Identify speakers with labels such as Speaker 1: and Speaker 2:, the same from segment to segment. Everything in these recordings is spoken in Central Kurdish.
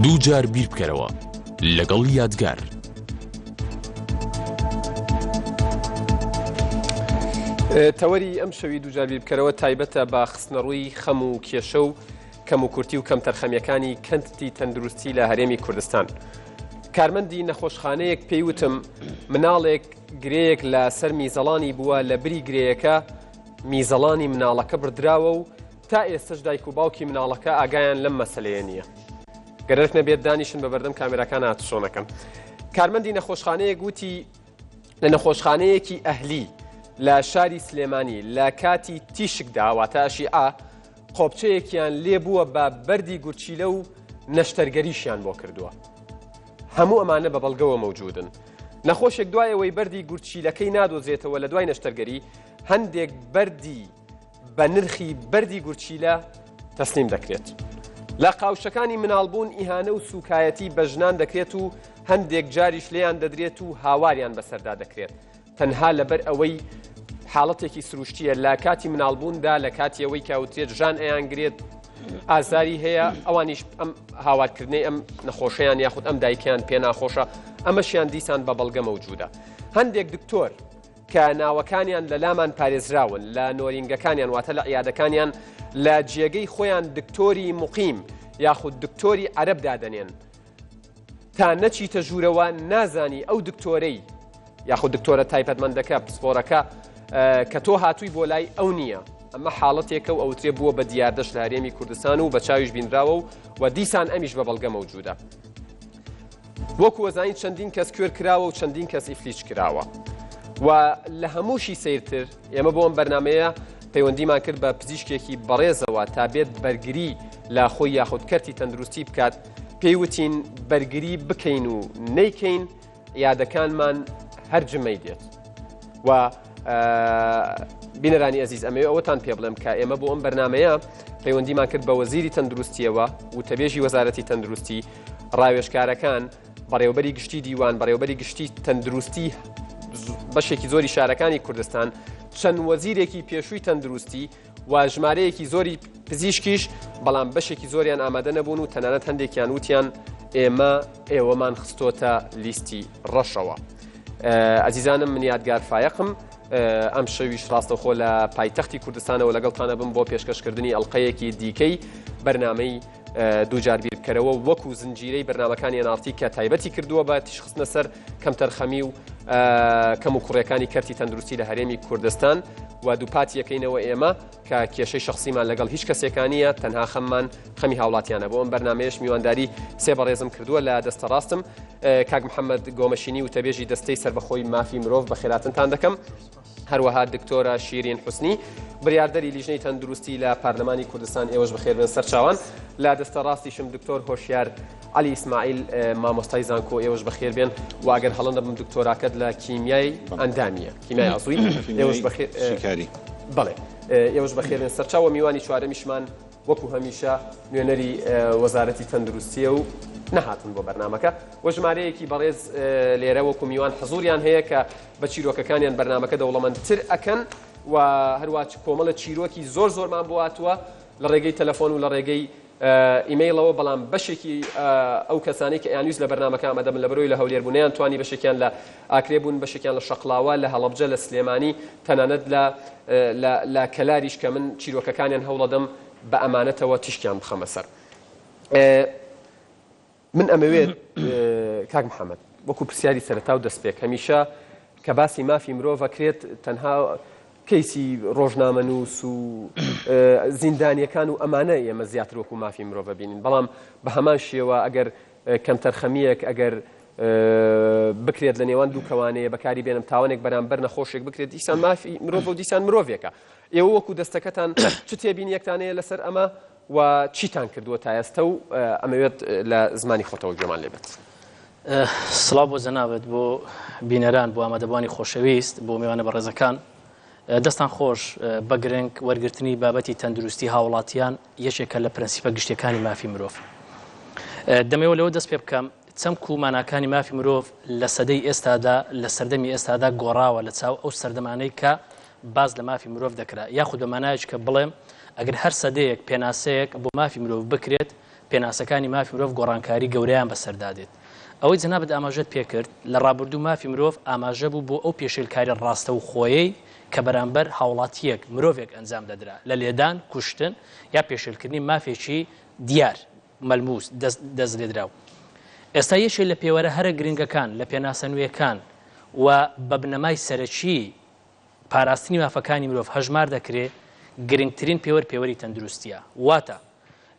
Speaker 1: دوو جار بیر بکەرەوە لەگەڵ یادگار.
Speaker 2: تەوەری ئەم شەوی دووجار بیر بکەرەوە تایبەتە بە خستنەڕووی خەم و کێشە و کەم و کورتی و کەم تەرخەمیەکانی کەنتی تەندروستی لە هەرێمی کوردستان. کارمەندی نەخۆشخانەیەک پێی وتم مناڵێک گرەیەک لە سەر میزەڵانی بووە لە بری گرەیەکە میزەڵانی مناڵەکە بردراوە و تا ئێستش دایک و باوکی مناڵەکە ئاگایان لەم مەسەلەیە نییە. گەرەک نەبێت دانیشن بە بەردەم کامێرەکان هاتوشۆنەکەم. کارمەندی نەخۆشخانەیە گوتی لە نەخۆشخانەیەکی ئەهلی لە شاری سلێمانی لە کاتی تیشکدا واتە ئەشیعە قۆبچەیەکیان لێ بووە بە بەردی گورچیلە و نەشتەرگەریشیان بۆ کردووە. هەموو ئەمانە بە بەڵگەوە مەوجودن. نەخۆشێک دوایەوەی بەردی گورچیلەکەی نادۆزێتەوە لە دوای نەشتەرگەری هەندێک بەردی بە نرخی بەردی گورچیلە تەسلیم دەکرێت. لە قاوشەکانی مناڵبوون ئیهانە و سوکایەتی بە ژنان دەکرێت و هەندێک جاریش لێیان دەدرێت و هاواریان بەسەردا دەکرێت. تەنها لەبەر ئەوەی حاڵەتێکی سروشتیە لە کاتی مناڵبووندا لە کاتی ئەوەی کاوترێت ژان ئەیانگرێت ئازاری هەیە ئەوانیش ئەم هاوارکردنەی ئەم نەخۆشەیان یاخود ئەم دایکیان پێ ناخۆشە ئەمەشیان دیسان بە بەڵگە مەوجودە. هەندێک دکتۆر کە ناوەکانیان لە لامان پارێزراون لە نۆرینگەکانیان واتە لە عیادەکانیان لە جێگەی خۆیان دکتۆری مقیم یاخود دکتۆری عەرەب دادەنێن تا نەچیتە ژوورەوە نازانی ئەو دکتۆرەی یاخود دکتۆرە تایبەتمەندەکە پسپۆرەکە کە تۆ هاتووی بۆ لای ئەو نییە. ئەمە حاڵەتێکە و ئەوترێ بووە بە دیاردەش لە هەرێمی کوردستان و بە چاویش بینراوە و دیسان ئەمیش بە بەڵگە مەوجودە. وەکو وەزانین چەندین کەس کوێر کراوە و چەندین کەس ئیفلیچ کراوە و لە هەمووشی سیرتر ئێمە بۆ ئەم بەرنمەیە پەیوەندیمان کرد بە پزیشکێکی بەڕێزەوە تا بێت بەرگری لە خۆی یاخود کەرتی تەندروستی بکات. پێی وتین بەرگری بکەین و نەیکەین یادەکانمان هەرجمەی دێت. و بینەرانی ئەزیز ئەمەوێ ئەوەتان پێ بڵێم کە ئێمە بۆ ئەم بەرنمەیە پەیوەندیمان کرد بە وەزیری تەندروستیەوە و تەبێژی وەزارەتی تەندروستی ڕاوێژکارەکان بەڕێوەبەری گشتی دیوان بەڕێوەبەری گشتی تەندروستی بەشێکی زۆری شارەکانی کوردستان چەند وەزیرێکی پێشووی تەندروستی و ژمارەیەکی زۆری پزیشکیش بەڵام بەشێکی زۆریان ئامادە نەبوون و تەنانەت هەندێکیان وتیان ئێوەمان خستۆتە لیستی ڕەشەوە. ئەزیزانم من یادگار فایقم ئەم شەویش ڕاستەوخۆ لە پایتەختی کوردستانەوە لەگەڵتانە بم بۆ پێشکەشکردنی ئەڵلقەیەکی دیکەی بەرنامەی دووجار بیرکەرەوە وەکو زنجیرەی بەرنامەکانی NRT کە تایبەتی کردووە بە تیشخستنە سەر کەم تەرخەمی و کەم و کوڕیەکانی کەرتی تەندروستی لە هەرێمی کوردستان و دووپاتی یەکەینەوە ئێمە کە کێشەی شخصیمان لەگەڵ هیچ کەسێکانیە تەنها خەممان خەمی هاوڵاتیانە. بۆ ئەم بەرنامەیەش میوانداری سێ بەڕێزم کردووە لە دەستە ڕاستم کاک محەممەد گۆمەشینی و تەبێژی دەستەی سەربەخۆی مافی مرۆڤ بە خێراتنتان دەکەم. هەروەها دکتۆرە شیرین حوسنی بڕیاردەری لیژنەی تەندروستی لە پارلەمانی کوردستان ئێوەش بەخێربن سەرچاوان. لە دەستە ڕاستیشم دکتۆر هۆشیار علی ئیسماعیل مامۆستای زانکۆ ئێوەش بەخێربێن و ئەگەر هەڵەن دەبم دکتۆراکەت لە کیمیای ئەندامیە کیمیای ئازووی ئێوەش بەخێرکاری بەڵێ ئێوەش بەخێربێن سەرچاوە. میوانی چوارەمیشمان وەکو هەمیشە نوێنەری وەزارەتی تەندروستیە و نەهاتن بۆ بەرنمەکە و ژمارەیەکی بەڕێز لێرە وەکو میوان حەزوریان هەیە کە بە چیرۆکەکانیان بەرنمەکە دەوڵەمەندتر ئەکەن و هەروە کۆمەڵە چیرۆکی زۆرمان بۆ هاتووە لە ڕێگەی تەلەفۆن و لە ڕێگەی ئیمەیلەوە بەڵام بەشێکی ئەو کەسانی کە ئەیانویست لە بەرنمەکە ئامادەبن لە بەرۆی لە هەولێربوونیان توانی بەشێکیان لە ئاکرێ بوون بەشێکیان لە شەقڵاوە لە هەڵەبجە لە سلێمانی تەنانەت لە کەلاریش کە من چیرۆکەکانیان هەوڵەدەم بە ئەمانەتەوە تشکیان بخەمە سەر. من ئەمەوێت کاک محەممەد وەکو پرسیاری سەرەتا و دەستپێک هەمیشە کە باسی مافی مرۆڤەکرێت تەنها کەیسی ڕۆژنامەنووس و زیندانیەکان و ئەمانە ئێمە زیاتر وەکو مافی مرۆڤە بینین بەڵام بە هەمان شێوە ئەگەر کەم تەرخەمیەک ئەگەر بکرێت لە نێوان دوو کەوانەیە بەکاری بێنم تاوانێک بەرامبەر نەخۆشێک بکرێت دیسان مافی مرۆڤ و دیسان مرۆڤێکە. ئێوە وەکو دەستەکەتان چ تێبین یەکتانەیە لەسەر ئەمە و چیتان کردووە تا ئێستا و ئەمەوێت لە زمانی خۆتەوە گوێمان لێبێت.
Speaker 3: سڵاو بۆ جەنابەت بۆ بینەران بۆ ئامادەبوانی خۆشەویست بۆ میوانە بەڕێزەکان دەستان خۆش بە گرنگ وەرگرتنی بابەتی تەندروستی هاوڵاتیان یەکێکە لە پرەنسیپە گشتەکانی مافی مرۆڤ. دەمەوێت لەوە دەست پێ بکەم چەمک و ماناکانی مافی مرۆڤ لە سەدەی ئێستادا لە سەردەمی ئێستادا گۆڕاوە لە چاو ئەو سەردەمانەی کە باز لە مافی مرۆڤ دەکرا یاخود بە مانایەک کە بڵێم ئەگەر هەر سەدەیەک پێناسەیەک بۆ مافی مرۆڤ بکرێت پێناسەکانی مافی مرۆڤ گۆڕانکاری گەورەیان بەسەردادێت ئەوەی جەنابەت ئاماژەت پێکرد لە ڕابردوو مافی مرۆڤ ئاماژە بوو بۆ ئەو پێشێلکاری ڕاستە و خۆیەی کە بەرامبەر هاوڵاتیەک مرۆڤێک ئەنجام دەدرا لە لێدان کوشتن یا پێشێلکردنی مافێکی دیار مەلموس دەست لێدراو ئێستا یەکێک لە پێوەرە هەرە گرنگەکان لە پێناسە نوێیەکان و بە بنەمای سەرەکی پاراستنی مافەکانی مرۆڤ هەژمار دەکرێت گرنگترین پێوەری تەندروستیە واتە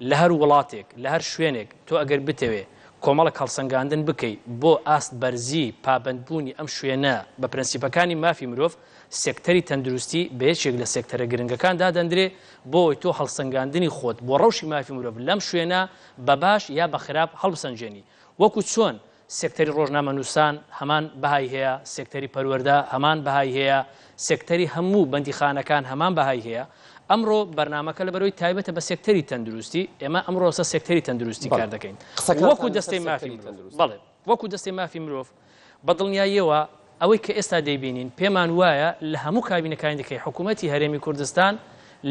Speaker 3: لە هەر وڵاتێک لە هەر شوێنێک تۆ ئەگەر بتەوێ کۆمەڵە هەڵسەنگاندن بکەیت بۆ ئاست بەرزی پابندبوونی ئەم شوێنە بە پرەنسیپەکانی مافی مرۆڤ سێکتەری تەندروستی بەیەکێک لە سێکتەرە گرنگەکان دادەندرێ بۆی تۆ هەڵسەنگاندنی خۆت بۆ ڕەوشی مافی مرۆڤ لەم شوێنە بە باش یا بە خراپ هەڵبسەنجێنی وەکو چۆن سێکتەری ڕۆژنامە نووسان هەمان بەهای هەیە سێکتەری پەروەردە هەمان بەهای هەیە سێکتەری هەموو بەندیخانەکان هەمان بەهای هەیە ئەمڕۆ بەرنامەکە لە بەرەوەی تایبەتە بە سێکتەری تەندروستی ئێمە ئەمڕۆسە سێکتەری تەندروستی کار دەکەین وەکو دەستەی مافی مرۆڤ بەڵێ وەکو دەستەی مافی مرۆڤ بە دڵنیاییەوە ئەوەی کە ئێستا دەیبینین پێمان وایە لە هەموو کابینەکانی دەکەی حکوومەتی هەرێمی کوردستان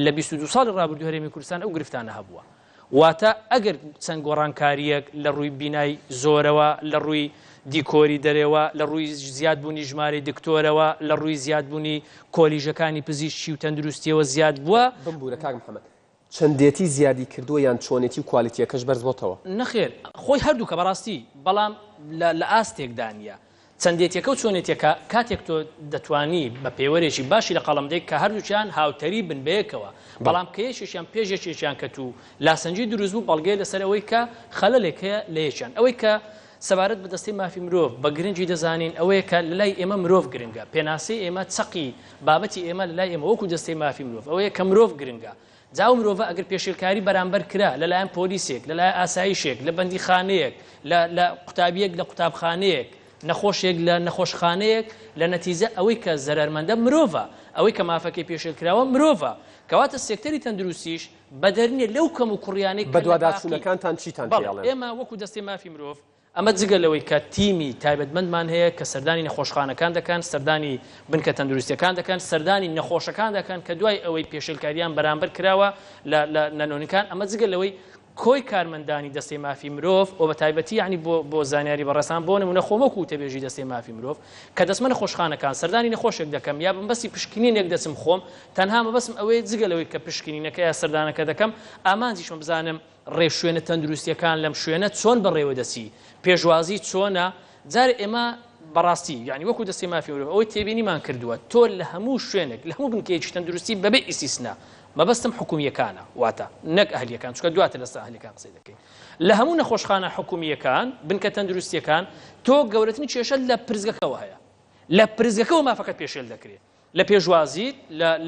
Speaker 3: لە 22 ساڵی ڕابردوو هەرێمی کوردستان ئەو گرفتانە هەبووە واتە ئەگەر چەند گۆڕانکاریەک لە ڕووی بینای زۆرەوە لە ڕووی دیکۆری دەرێەوە لە ڕووی زیادبوونی ژمارە دکتۆرەوە لە ڕووی زیادبوونی کۆلیژەکانی پزیشکی و تەندروستیەوە زیاد بووە
Speaker 2: بمبورە کاک محەممەد چەندێتی زیادی کردووە یان چۆنێتی و کوالیتیەکەش بەرز بۆتەوە
Speaker 3: نەخێر خۆی هەردوو کە بەڕاستی بەڵام لە ئاستێکدانە چەندێتیەکە و چۆنێتێکە کاتێک تۆ دەتوانی بە پێوەرێکی باشی لە قەڵەمدەیت کە هەردووچیان هاوتەری بنبەیەکەوە بەڵام کەیەشیان پێشێکیان کە تو لاسەنجی دروست بوو بەڵگەی لەسەر ئەوەی کە خەلەلێک هەیە لە یەکیان ئەوەی کە سەبارەت بە دەستەی مافی مرۆڤ بە گرنگی دەزانین ئەوەیە کە لە لای ئێمە مرۆڤ گرنگە پێناسی ئێمە چەقی بابەتی ئێمە لە لای ئێمە وەکو دەستەی مافی مرۆڤ ئەوەیە کە مرۆڤ گرنگە جاو مرۆڤە ئەگەر پێشێلکاری بەرامبەر کرا لەلایەن پۆلیسێک لەلایەن ئاسایشێک لە بەندیخانەیەک لە قوتابیەک لە قوتابخانەیەک نەخۆشێک لە نەخۆشخانەیەک لە نەتیجە ئەوەی کە زەرمەندە مرۆڤە ئەوەی کە مافەکەی پێشێلکراوە مرۆڤە کەواتە سێکتەری تەندروستیش بەدەرنیە لەو کەم و کوڕیانەی
Speaker 2: بەدواداچوونەکانتان چیتان
Speaker 3: ئێمە وەکو دەستەی مافی مرۆڤ ئەمە جگە لەوەی کە تیمی تایبەتمەندمان هەیە کە سەردانی نەخۆشخانەکان دەکەن سەردانی بنکە تەندروستیەکان دەکەن سەردانی نەخۆشەکان دەکەن کە دوای ئەوەی پێشێلکاریان بەرامبەر کراوە لە نەنۆنیەکان ئەمە جگە لەوەی کۆی کارمەندانی دەستەی مافی مرۆڤ و بە تایبەتی یعنی بۆ زانیاری بەڕێسان بۆ نمونە خۆمەکو و تەبێژی دەستەی مافی مرۆڤ کە دەستمە نەخۆشخانەکان سەردانی نەخۆشێک دەکەم یا بەسی پشکنینێک دەچم خۆم تەنها مەبەستم ئەوەی جگە لەوەی کە پشکنینەکە یا سەردانەکە دەکەم ئامانجیشم بزانم ڕێشوێنە تەندروستیەکان لەم شوێنە چۆن بەڕێوە دەچی پێشوازی چۆنە جارێ ئێمە بەڕاستی یعنی وەکو دەستەی مافی مرۆڤ ئەوەی تێبینیمان کردووە تۆ لە هەموو شوێنێک لە هەموو بنکەیەکی تەندروستی بەبێ ئیسیسنا مەبەستم حکومیەکانە واتە نەک ئەهلیەکان چکە دواتر لەسەر ئەهلیەکان قسەی دەکەین لە هەموو نەخۆشخانە حکومیەکان بنکە تەندروستیەکان تۆ گەورەترین کێشە لە پرزگەکەەوە هەیە لە پرزگەکەەوە مافەکەت پێشێل دەکرێت لە پێشوازیت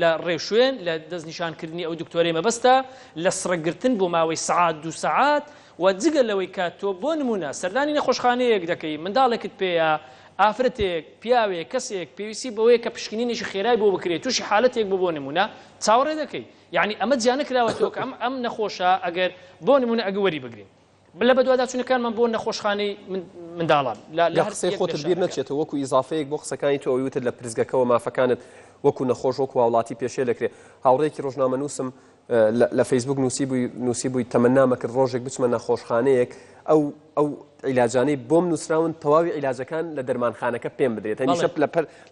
Speaker 3: لە ڕێشوێن لە دەستنیشانکردنی ئەو دکتۆرەی مەبەستە لە سڕەگرتن بۆ ماوەی سەعات دو سەعات و جگە لەوەی کات تۆ بۆ نمونە سەردانی نەخۆشخانەیەک دەکەی منداڵێکت پێەیە ئافرەتێک پیاوێک کەسێک پێویستی بەوەیە کە پشکنینێکی خێرای بۆ بکرێت تووشی حالەتێک بۆ نمونە چاوەڕێ دەکەی یعنی ئەمە جیانە کراوەتەوە کە ئەم نەخۆشە ئەگەر بۆ نمونە ئەگە وەری بگرین لە بەدواداچوونەکانمان بۆ نەخۆشخانەی منداڵان
Speaker 2: لە قسەی خۆتت بیر نەچێتەوە وەکو ئیزافەیەک بۆ قسەکانی تۆ ئەویتر لە پرزگەکەەوە مافەکانت وەکو نەخۆش وەکو وڵاتی پێشێل دەکرێت هاوڕێکی ڕۆژنامە نووسم لە فەیسبوک نووسی بووی تەمەنا کرد ڕۆژێک بچمە نەخۆشخانەیەک ئەو عیلاجانەی بۆم نووسراون تەواوی عیلاجەکان لە دەرمانخانەکە پێم بدرێت هەمیشە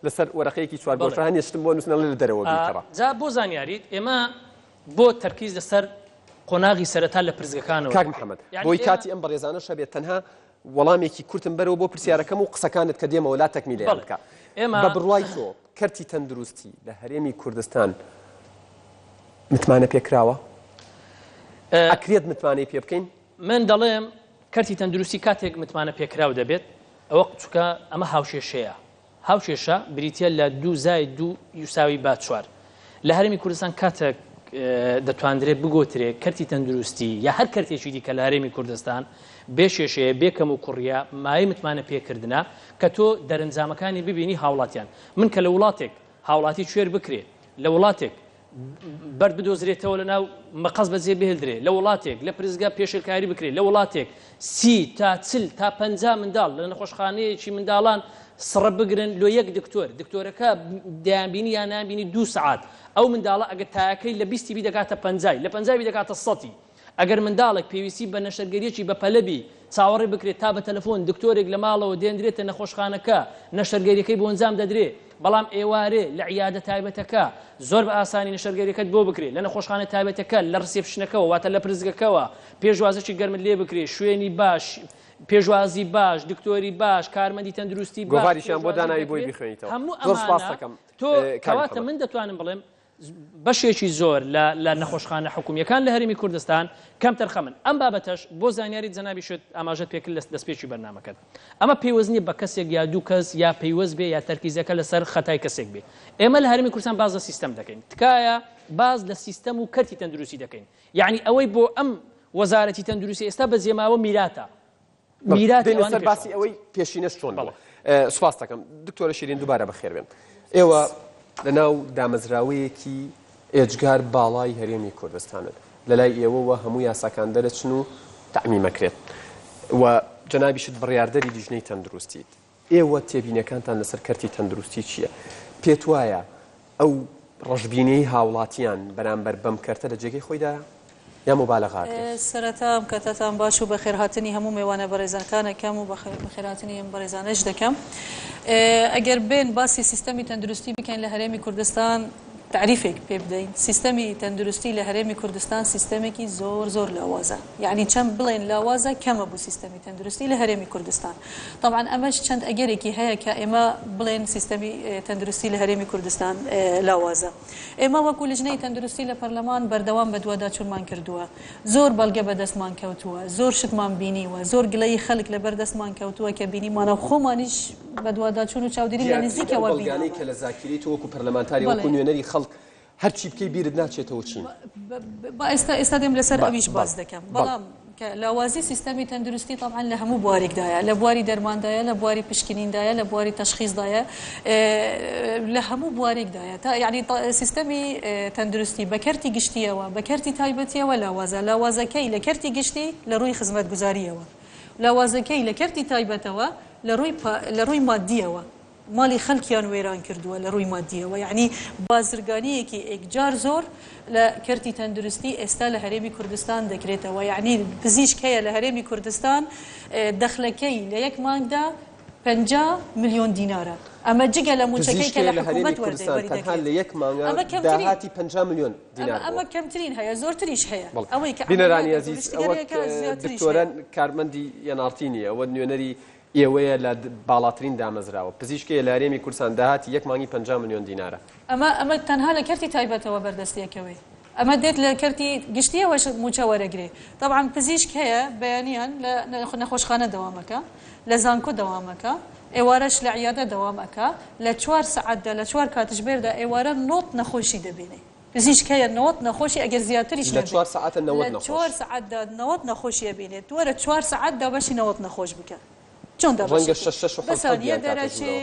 Speaker 2: لەسەر وەرەقەیەکی چوار گۆشتان هێشتم بۆ نووسنە لە دەرەوە بیکەڕە
Speaker 3: جا بۆ زانیاریت ئێمە بۆ تەرکیز لەسەر قۆناغی سەرەتا لە پرزگەکانەوە
Speaker 2: کاک محەممەد بۆی کاتی ئەم بەڕێزانە شەبێت تەنها وەڵامێکی کورتم بەرەوە بۆ پرسیارەکەم و قسەکانت کە دێمەوە لا تەکمیلێ بکە بە بڕوای تۆ کەرتی تەندروستی لە هەرێمی کوردستان متمانە پێکراوە ئەکرێت متمانەی پێ بکەین
Speaker 3: من دەڵێم کەرتی تەندروستی کاتێک متمانە پێکراو دەبێت ئەوە چکە ئەمە هاوشێشەیە هاوشێشە بریتە لە 2 یوساوی با 4 لە هەرێمی کوردستان کاتێک دەتوانرێت بگۆترێت کەرتی تەندروستی یا هەر کەرتێکی دیکە لە هەرێمی کوردستان بێشێشەیە بێکەم و کوڕیا مای متمانە پێکردنا کە تۆ دەرەنجامەکانی ببینی هاوڵاتیان من کە لە وڵاتێک هاوڵاتی کوێر بکرێت لە وڵاتێک بەرد بدۆزرێتەوە لە ناو مەقەس بەجێ بهێڵدرێت لە وڵاتێک لە پرزگا پێشێلکاری بکرێت لە وڵاتێک 30 تا 40 تا 50 منداڵ لە نەخۆشخانەیەکی منداڵان سڕە بگرن لۆ یەک دکتۆرەکە دەیانبینی یان نابینی 2 سعات ئەو منداڵە ئەگەر تایەکەی لە 20 دەکاتە 50 لە 50 دەکاتە 100 ئەگەر منداڵێک پێویستی بە نەشەرگەریەکی بە پەلەبی چاوەڕێ بکرێت تا بە تەلەفۆن دکتۆرێک لە ماڵەوە دێنرێتە نەخۆشخانەکە نەشەرگەریەکەی بۆ ئەنجام دەدرێت بەڵام ئێوارێ لە عیادە تایبەتەکە زۆر بە ئاسانی نەشەرگەریەکەت بۆ بکرێت لە نەخۆشخانە تایبەتەکە لە ڕسێپشنەکەەوە واتە لە پرزگەکەەوە پێشوازەی گەرمت لێ بکرێت شوێنی باش پێشوازی باش دکتۆری باش کارمەندی تەندروستی
Speaker 2: گۆڤاریشیان بۆ داناوی بۆی بخوێنیتەوە
Speaker 3: هەموو ئەمانە تۆ کەواتە من دەتوانم بڵێم بەشێکی زۆر لە نەخۆشخانە حکومیەکان لە هەرێمی کوردستان کەم تەرخەمن ئەم بابەتەش بۆ زانیاری جەنابی شت ئاماژەت پێکرد لە دەستپێکی بەرنامەکەت ئەمە پەیوەزنی بە کەسێک یا دوو کەس یا پەیوەست بێ یا تەرکیزەکە لەسەر خەتای کەسێک بێ ئێمە لە هەرێمی کوردستان باز لە سیستەم دەکەین تکایە باز لە سیستەم و کەرتی تەندروستی دەکەین یعنی ئەوەی بۆ ئەم وەزارەتی تەندروستی ئێستا بەجێماوە میراتە
Speaker 2: سەر باسی ئەوەی پێشینەش چۆن سوپاس دەکەم دکتۆرە شیرین دووبارە بەخێر بێن ئێوە لەناو دامەزراوەیەکی ئێجگار باڵای هەرێمی کوردستانت لەلای ئێوەوە هەموو یاساکان دەرەچن و تەعمیمەکرێت و جەنابیشت بڕیاردەری لیژنەی تەندروستیت ئێوە تێبینەکانتان لەسەر کەرتی تەندروستی چییە؟ پێت وایە ئەو ڕەشبینەی هاوڵاتیان بەرامبەر بەم کەرتە لە جێگەی خۆیدایە؟ یا مبالغات
Speaker 4: سەرەتا کاتتان باش و بەخێرهاتنی هەموو میوانە بەڕێزەکانەکەم و بەخێرهاتنی ئەم بەڕێزانەش دەکەم ئەگەر بێن باسی سیستەمی تەندروستی بکەین لە هەرێمی کوردستان تعریفێک پێ بدەین سیستەمی تەندروستی لە هەرێمی کوردستان سیستەمێکی زۆر لاوازە یعنی چەند بڵێن لاوازە کەمە بوو سیستەمی تەندروستی لە هەرێمی کوردستان طبعا ئەمەش چەند ئەگەرێکی هەیە کە ئێمە بڵێن سیستەمی تەندروستی لە هەرێمی کوردستان لاوازە ئێمە وەکو لیژنەی تەندروستی لە پەرلەمان بەردەوام بە دوواداچوونمان کردووە زۆر بەڵگە بەدەستمان کەوتووە زۆر شتمان بینیوە زۆر گلەی خەڵک لە بەردەستمان کەوتووە کە بینیمانە خۆمانیش بە دوواداچوون و چاودێری لە نزیکەوە
Speaker 2: بینی کە لە زاکیریت وەکو پەرلەمانتاری وەکو نوێنەری خەڵک هەرچی بکەی بیرت ناچێتەوە چین
Speaker 4: ئێستا دێم لەسەر ئەویش باز دەکەم بەڵام کە لاوازی سیستەمی تەندروستی طبعا لە هەموو بوارێکدایە لە بواری دەرماندایە لە بواری پشکنیندایە لە بواری تەشخیصدایە لە هەموو بوارێکدایە تا یعنی سیستەمی تەندروستی بە کەرتی گشتیەوە بە کەرتی تایبەتیەوە لاوازەکەی لە کەرتی گشتی لە ڕووی خزمەتگوزاریەوە لاوازەکەی لە کەرتی تایبەتەوە لە ڕووی مادیەوە ماڵی خەڵکیان وێران کردووە لە ڕووی مادیەوە یعنی بازرگانیەکی ئێکجار زۆر لە کەرتی تەندروستی ئێستا لە هەرێمی کوردستان دەکرێتەوە یعنی پزیشک هەیە لە هەرێمی کوردستان دەخلەکەی لە یەک مانگدا 50 ملیۆن دینارە ئەمە جگە لە موچەکەی کە لە حکوومەت وەردەگەری
Speaker 2: لە یەک مانگە داهاتی 50 ملیۆن دینار
Speaker 4: ئەمە کەمترین هەیە زۆرتریش هەیە ئەوەی کە
Speaker 2: بینەرانی عەزیز دکتۆرە کارمەندی یەناڵتی نیە ئەوە نوێنەری ئێوەیە لە باڵاترین دامەزراوە پزیشکی لە هەرێمی کوردستان داهاتی یەک مانگی 50 ملیۆن دینارە
Speaker 4: ئەمە تەنها لە کەرتی تایبەتەوە بەردەستیەکەوەی ئەمە دێت لە کەرتی گشتیەوەش موچە وەرەگرێ طبعا پزیشک هەیە بەیانیان لە نەخۆشخانە دەوامەکە لە زانکۆ دەوامەکە ئێوارەش لە عیادە دەوامەکە لە 4 سەعاتدا لە 4 کاتژمێردا ئێوارە 90 نەخۆشی دەبینێ پزیشک هەیە 90 نەخۆشی ئەگەر زیاتریش
Speaker 2: لە 4 سەعاتە 90
Speaker 4: نەخۆش 4 سەعاتدا 90 نەخۆشیە بینێت وەرە 4 سەعاتدا بەشی 90 نەخۆش بکە چۆن بە سانیە دەرەچێ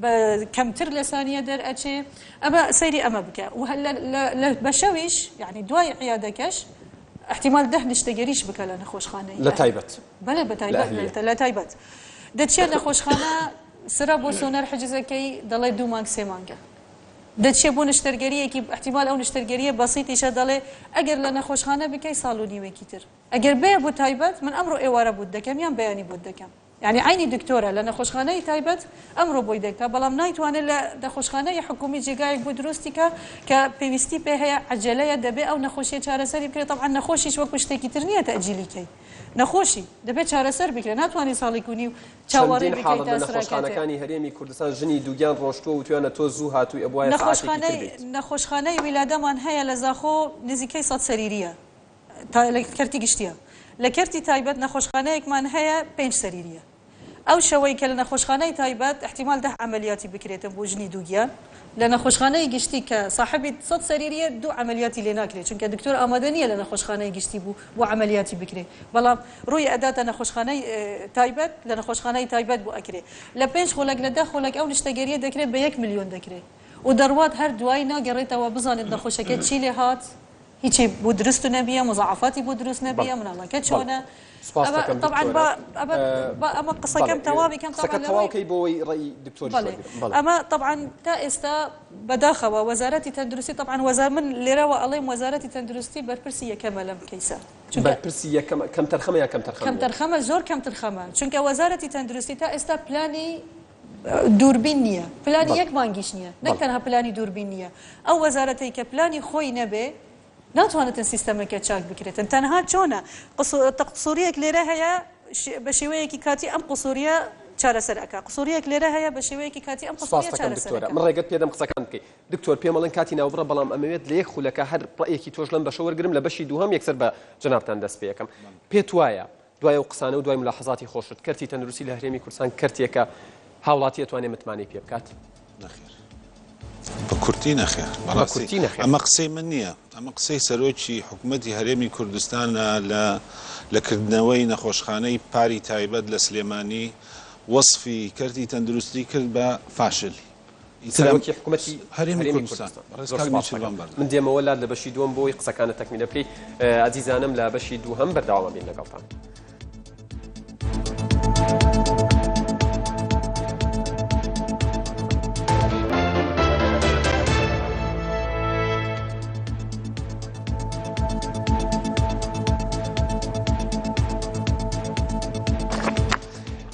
Speaker 4: بە کەمتر لە سانیە دەرئەچێ ئەمە سەیری ئەمە بکە و بە شەویش یعنی دوای عیادەکەش احتیمال 10 نیشتەگەریش بکە لە نەخۆشخانەی
Speaker 2: لە تایبەت
Speaker 4: بەڵێ بە تایبەت لە تایبەت دەچێت نەخۆشخانە سرە بۆ سۆنەر حجزەکەی دەڵێ 2 مانگ 3 مانگە دەچێت بۆ نیشتەرگەریەکی احتیمال ئەو نیشتەرگەریە بەسیتیشە دەڵێ ئەگەر لە نەخۆشخانە بکەی ساڵ و نیوەیەکی تر ئەگەر بێ بۆ تایبەت من ئەمڕۆ ئێوارە بوو دەکەم یان بەیانی بوو دەکەم يعني عيني دكتورة لأن خوشخانة تايبت أمره بويدك بلام نايت وأنا لا خوشخانة حكومي جاي بودروستك كبيستي بها عجلة دبي أو نخوشي شهر سر بكرة طبعا نخوشي شو كشتكي ترنية تأجيلي كي نخوشي دبي شهر سر بكرة ناتواني صالكوني شاوري بكرة تأثر
Speaker 2: نخوشخانة كاني هريمي كردستان جني دوجان روشتو وتوانا توزوها تو أبويا
Speaker 4: نخوشخانة ولادة من هي لزاخو نزيكي صد سريرية كرتي قشتيها لكرتي تايبت نخوشخانەیەکمان هەیە 5 سەریریە ئەو شەوەی کە لە نەخۆشخانەی تایبەت احتیمال 10 عملیاتی بکرێتن بۆ ژنی دووگیان لە نەخۆشخانەی گشتی کە صاحبی 100 سەریریە 2 عملیاتی لێ ناکرێت چونکە دکتۆر ئامادە نییە لە نەخۆشخانەی گشتی بوو بۆ عملیاتی بکرێت بەڵام ڕووی ئەداتە نەخۆشخانەی تایبەت لە نەخۆشخانەی تایبەت بۆ ئەکرێت لە 5 خۆلک لە 10 خۆلک ئەو نیشتەگەریە دەکرێت بە 1 ملیۆن دەکرێت و دەڕوات هەر دوای ناگەڕێتەوە بزانێت نەخۆشەکە چی لێ هات هیچی بۆ دروست و نەبیە مزعفاتی بۆ دروست نەبیە مناڵەکە چۆنە طبعا ئەمە قسەکەم تەواوی کەم
Speaker 2: تەواوکەی بۆی ڕێی دکتۆر
Speaker 4: ئەمە طبعا تا ئێستا بەداخەوە وەزارەتی تەندروستی طبعا من لێرەوە ئەڵێم وەزارەتی تەندروستی بەرپرسی یەکەمە لەم کەیسە
Speaker 2: بەرپرسی یەکەمە کەم تەرخەمە یا
Speaker 4: کەم تەرخەمە زۆر کەم تەرخەمە چونکە وەزارەتی تەندروستی تا ئێستا پلانی دووربین نییە پلانی یەک مانگیش نییە نەک تەنها پلانی دووربین نییە ئەو وەزارەتەی کە پلانی خۆی نەبێ ناتوانێتن سیستەمەکە چاک بکرێتن تەنها چۆنە قسووریەک لێرە هەیە بە شێوەیەکی کاتی ئەم قسووریە چارەسەرەکە قسووریەک لێرە هەیە بە شێوەیەکی کاتی ئەم قسووریە چارەسەرەکە
Speaker 2: من ڕێگەت پێدەم قسەکان بکەیت دکتۆر پێمەڵەن کاتی ناوبڕە بەڵام ئەمەوێت لە یەک خولەکە هەر ڕێیەکی تۆش لەم بەشە وەرگرم لە بەشی دووهەم یەکسەر بە جەنابتان دەست پێ یەکەم پێت وایە دوای ئەو قسانە و دوای ملاحەزاتی خۆشت کەرتی تەندروستی لە هەرێمی کوردستان کەرتێکە هاوڵاتی ئەتوانێت متمانەی پێ بکات
Speaker 5: بە کورتی نەخێر ئەمە قسەی من نییە ئەمە قسەی سەرۆکی حکوومەتی هەرێمی کوردستانە لە کردنەوەی نەخۆشخانەی پاری تایبەت لە سلێمانی وەصفی کەرتی تەندروستی کرد بە فاشل
Speaker 2: سەرۆکی حکوومەتی
Speaker 5: هەرێمی کوردستان
Speaker 2: من دێمەوە لات لە بەشی دووەم بۆی قسەکانە تەکمیلە بکەی ئازیزانم لە بەشی دووهەم بەرداوام بین لەگەڵتان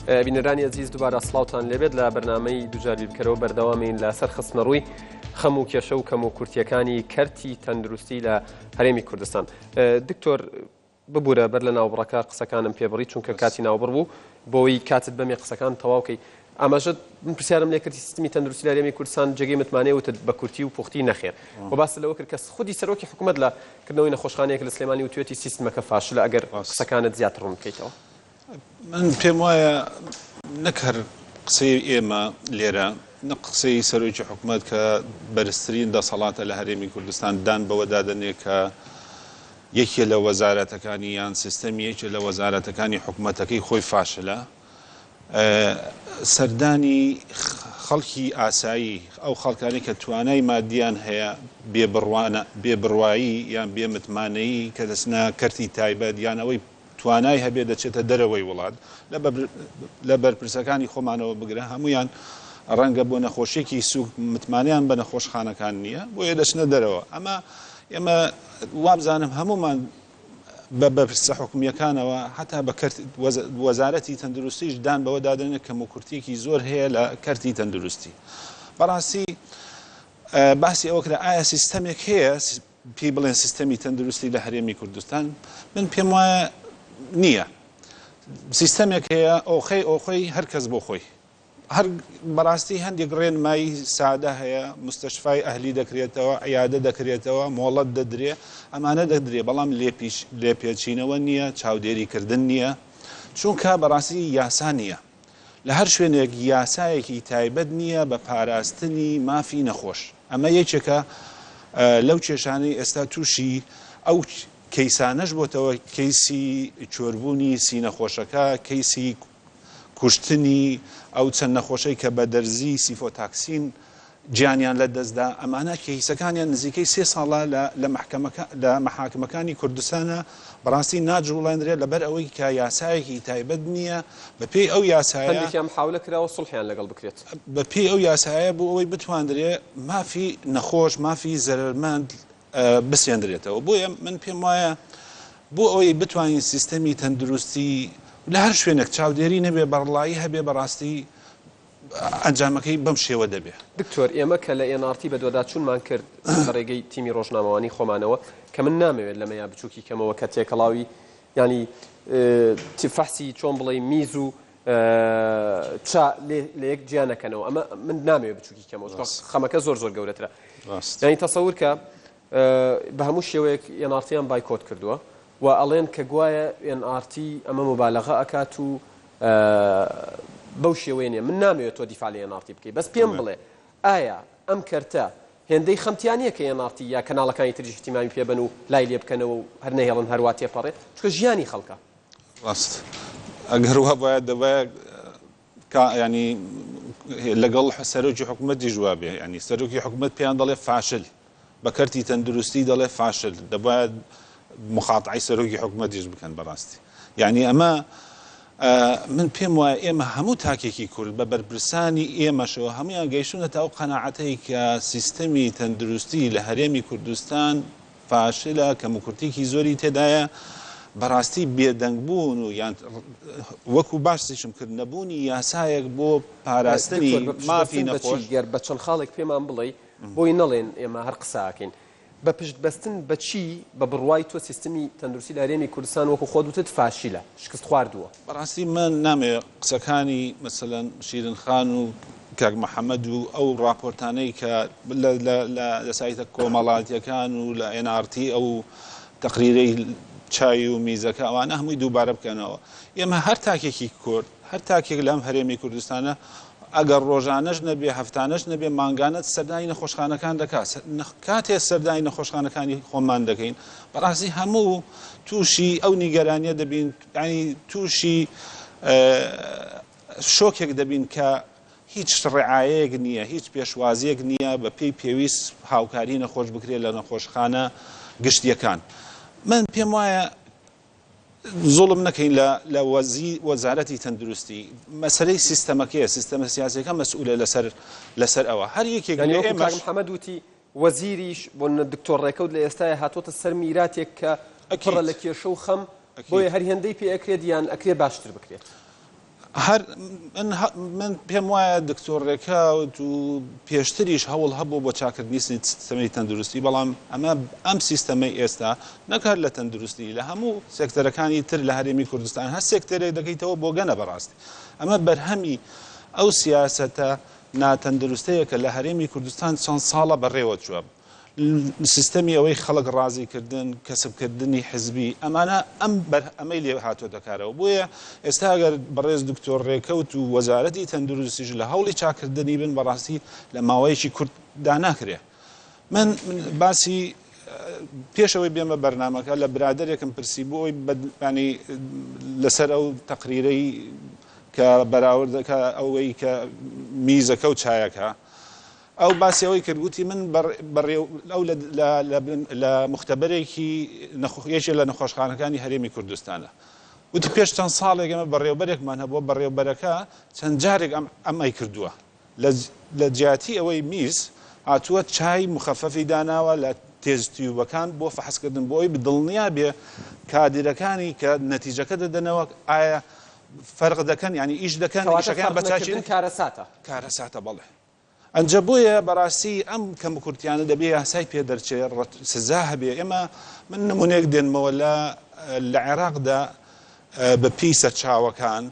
Speaker 2: بینەرانی عزیز دووبارە سڵاوتان لێبێت لە بەرنامەی دووجاری بکەرەوە بەردەوامین لە سەر خستنەڕووی خەم و کێشە و کەم و کورتیەکانی کەرتی تەندروستی لە هەرێمی کوردستان دکتۆر ببوورە بەر لە ناوبڕەکە قسەکانم پێبڕی چونکە کاتی ناوبڕ بوو بۆی کاتت بەمێ قسەکان تەواوکەی ئاماژە من پرسیارم لێ کردی سیستمی تەندروستی لە هەرێمی کوردستان جێگەی متمانەیەوتت بە کورتی و پوختی نەخێر و باس لەوە کرد کە خودی سەرۆکی حکوومەت لە کردنەوەی نەخۆشخانەیەک لە سلێمانی و توێتی سیستمەکە فاشلە ئەگەر قسەکانت زیاتر ڕوون بکەیتەوە
Speaker 5: من پێم وایە نەک هەر قسەی ئێمە لێرە نەک قسەی سەرۆکی حکوومەت کە بەرزترین دەسەڵاتە لە هەرێمی کوردستان دان بەوە دادەنێ کە یەکێ لە وەزارەتەکانی یان سیستەمی یەکێ لە وەزارەتەکانی حکوومەتەکەی خۆی فاشلە سەردانی خەڵکی ئاسایی ئەو خەڵکانی کە توانای مادیان هەیە بێبڕوایی یان بێمتمانەیی کە دەچنە کەرتی تایبەت یان ئەوەی توانای هەبێ دەچێتە دەرەوەی وڵات لە بەرپرسەکانی خۆمانەوە بگرە هەمویان ڕەنگە بۆ نەخۆشیێکی سوک متمانیان بە نەخۆشخانەکان نییە بۆیە دەچنە دەرەوە ئەمە ئێمە وابزانم هەمومان بە بەرپرسە حکومیەکانەوە حتا بە وەزارەتی تەندروستیش دان بەوە دادنێت کە موکورتێکی زۆر هەیە لە کەرتی تەندروستی بەڕاستی باسی ئەوە کرا ئایا سیستەمێک هەیە پێی بڵێن سیستەمی تەندروستی لە هەرێمی کوردستان من پێم وایە نییە سیستەمێک هەیە ئۆخۆی هەر کەس بۆ خۆی هەر بەڕاستی هەندێک ڕێنمایی سادە هەیە مستەشفای ئەهلی دەکرێتەوە عیادە دەکرێتەوە مۆڵەت دەدرێ ئەمانە دەدرێ بەڵام لێپێچینەوە نییە چاودێریکردن نییە چونکە بەڕاستی یاسا نییە لە هەر شوێنێک یاسایەکی تایبەت نییە بە پاراستنی مافی نەخۆش ئەمە یەکێکە لەو کێشانەی ئێستا تووشی ئەو کەیسانەش بۆتەوە کەیسی چۆربوونی سینەخۆشەکە کەیسی کوشتنی ئەو چەند نەخۆشەی کە بە دەرزی سیفۆتاکسین گیانیان لە دەستدا ئەمانە کەیسەکانیان نزیکەی 3 ساڵە لە مەحاکمەکانی کوردستانە بەڕاستی ناجوڵێنرێت لەبەر ئەوەی کە یاسایەکی تایبەت نییە بە پێی ئەو یاسایە
Speaker 2: حاولە کراوە سڵحیان لەگەڵ بکرێت
Speaker 5: بە پێی ئەو یاسایە بۆ ئەوەی بتواندرێت مافی نەخۆش مافی زەرمەند بسێندرێتەوە بۆیە من پێم وایە بۆ ئەوەی بتوانین سیستەمی تەندروستی لە هەر شوێنێک چاودێری نەبێ بەڕڵایی هەبێ بەڕاستی ئەنجامەکەی بەم شێوە دەبێ
Speaker 2: دکتۆر ئێمە کە لە ئێنارتی بە دووەداچوونمان کرد لە ڕێگەی تیمی ڕۆژنامەوانی خۆمانەوە کە من نامەوێت لەمە یا بچووکی کەمەوە کە تێکەڵاوی ینی فەحسی چۆن بڵێ میز و لە یەک گیانەکەنەوە ئەمە من نامەوێت بچووکی کەمەوە خەمەکە زۆر گەورەترە ینی تەسەور کە بە هەموو شێوەیەک ئێنارتیان بایکۆت کردووە و ئەڵێن کە گوایە ئێنارتی ئەمە مبالەغە ئەکات و بەو شێوەیە نیە من نامەوێت تۆ دیفاع لە ئێنارتی بکەیت بەس پێم بڵێ ئایا ئەم کەرتە هێندەی خەمتیانیە کە ئێنارتی یا کەناڵەکانی تریش احتیمامی پێبن و لای لێ بکەنەوە و هەر نەهێڵن هەروە تێپەڕێت چونکە ژیانی خەڵکە
Speaker 5: ڕاست ئەگەر وا باید دەبایە ینی لەگەڵ سەرۆکی حکوومەتی جوابێ ینی سەرۆکی حکوومەت پێیان دەڵێ فاشل بە کەرتی تەندروستی دەڵێ فاشل دەبایە مخاتعی سەرۆکی حکوومەتیش بکەن بەڕاستی یعنی ئەمە من پێم وایە ئێمە هەموو تاکێکی کورد بە بەرپرسانی ئێمەشەوە هەمویان گەیشتونەتە ئەو قەناعەتەی کە سیستەمی تەندروستی لە هەرێمی کوردستان فاشلە کەموکورتێکی زۆری تێدایە بەڕاستی بێدەنگبوون و یان وەکو باشیشم کرد نەبوونی یاسایەک بۆ پاراستنی مافی نەخۆش
Speaker 2: گەر بە چەند خاڵێک پێمان بڵێ بۆی نەڵێن ئێمە هەر قساکەین بە پشت بەستن بەچی بە بڕوای تۆ سیستمی تەندروستی لە هەرێمی کوردستان وەکو خۆت وتت فاشیلە شکست خواردووە
Speaker 5: بەڕاستی من نامێ قسەکانی مەسەلەن شیرین خان و کاک محەممەد و ئەو راپۆرتانەی کە لە سایتە کۆمەڵاتیەکان و لە NRT ئەو تەقریرەی چای و میزەکە ئەوانە هەمووی دووبارە بکەنەوە ئێمە هەر تاکێکی کورد هەر تاکێک لەم هەرێمی کوردستانە ئەگەر ڕۆژانەش نەبێ هەفتانەش نەبێ مانگانەت سەردانی نەخۆشخانەکان دەکات کاتێ سەردانی نەخۆشخانەکانی خۆمان دەکەین بەڕاستی هەموو تووشی ئەو نیگەرانیە دەبین ینی تووشی شۆکێک دەبین کە هیچ ڕێعایەک نییە هیچ پێشوازیەک نییە بە پێی پێویست هاوکاری نەخۆش بکرێت لە نەخۆشخانە گشتیەکان من پێم وایە زۆڵم نەکەین لە وەزارەتی تەندروستی مەسەلەی سیستەمەکەیە سیستەمە سیاسەکە مەسئولە لەسەر ئەوە هەر یەکێک
Speaker 2: محەممەد وتی وەزیریش بۆ دکتۆر ڕێکەوت لە ئێستاە هاتوۆتە سەر میراتێک کە پڕە لە کێشە و خەم بۆیە هەر هێندەی پێ ئەکرێت یان ئەکرێ باشتر بکرێت
Speaker 5: من پێم وایە دکتۆر ڕێکاوت و پێشتریش هەوڵ هەبوو بۆ چاکردنی سیستەمەی تەندروستی بەڵام ئەم سیستەمەی ئێستا نەکات لە تەندروستی لە هەموو سێکتەرەکانی تر لە هەرێمی کوردستان هەر سێکتەرێک دەکەیتەوە بۆ گەنە بەڕاستی ئەمە بەرهەمی ئەو سیاسەتە ناتەندروستەیە کە لە هەرێمی کوردستان چەند ساڵە بەڕێوە چووە سیستەمی ئەوەی خەڵک ڕازیکردن کەسبکردنی حزبی ئەمانە ئەمەی لێ هاتۆ دەکارەوە بۆیە ئێستا ئەگەر بەڕێز دکتۆر ڕێکەوت و وەزارەتی تەندروستیش لە هەوڵی چاکردنی بن بەڕاستی لە ماوەیەکی کورتدا ناکرێ من باسی پێشەوەی بێمە بەرنامەکە لە برادێکم پرسی بۆی ینی لەسەر ئەو تەقریرەی کە بەراوردەکە ئەوەی کە میزەکە و چایەکە ئەو باسیەوەی کردگوتی من ئەو لە مختبەرێکی یەکێک لە نەخۆشخانەکانی هەرێمی کوردستانە وتی پێش چەند ساڵێک ئەمە بەڕێوەبەرێکمان هەبووە بەڕێوەبەرەکە چەند جارێک ئەمەی کردووە لە جیاتی ئەوەی میز هاتووە چای مخەفەفی داناوە لە تێزتیوبەکان بۆ فەحسکردن بۆی بدڵنیا بێ کادرەکانی کە نەتیجەکە دەدەنەوە ئایا فەرق دەکەن ینی ئیش دەکەن ئیشەکان بەچاکی کارەساتە بەڵێ ئەنجە بۆیە بەڕاستی ئەم کەم کورتیانە دەبێ یاسای پێ دەرچێت سزا هەبێ ئێمە من نمونێک دێنمەوە لە عێراقدا بە پێی سەرچاوەکان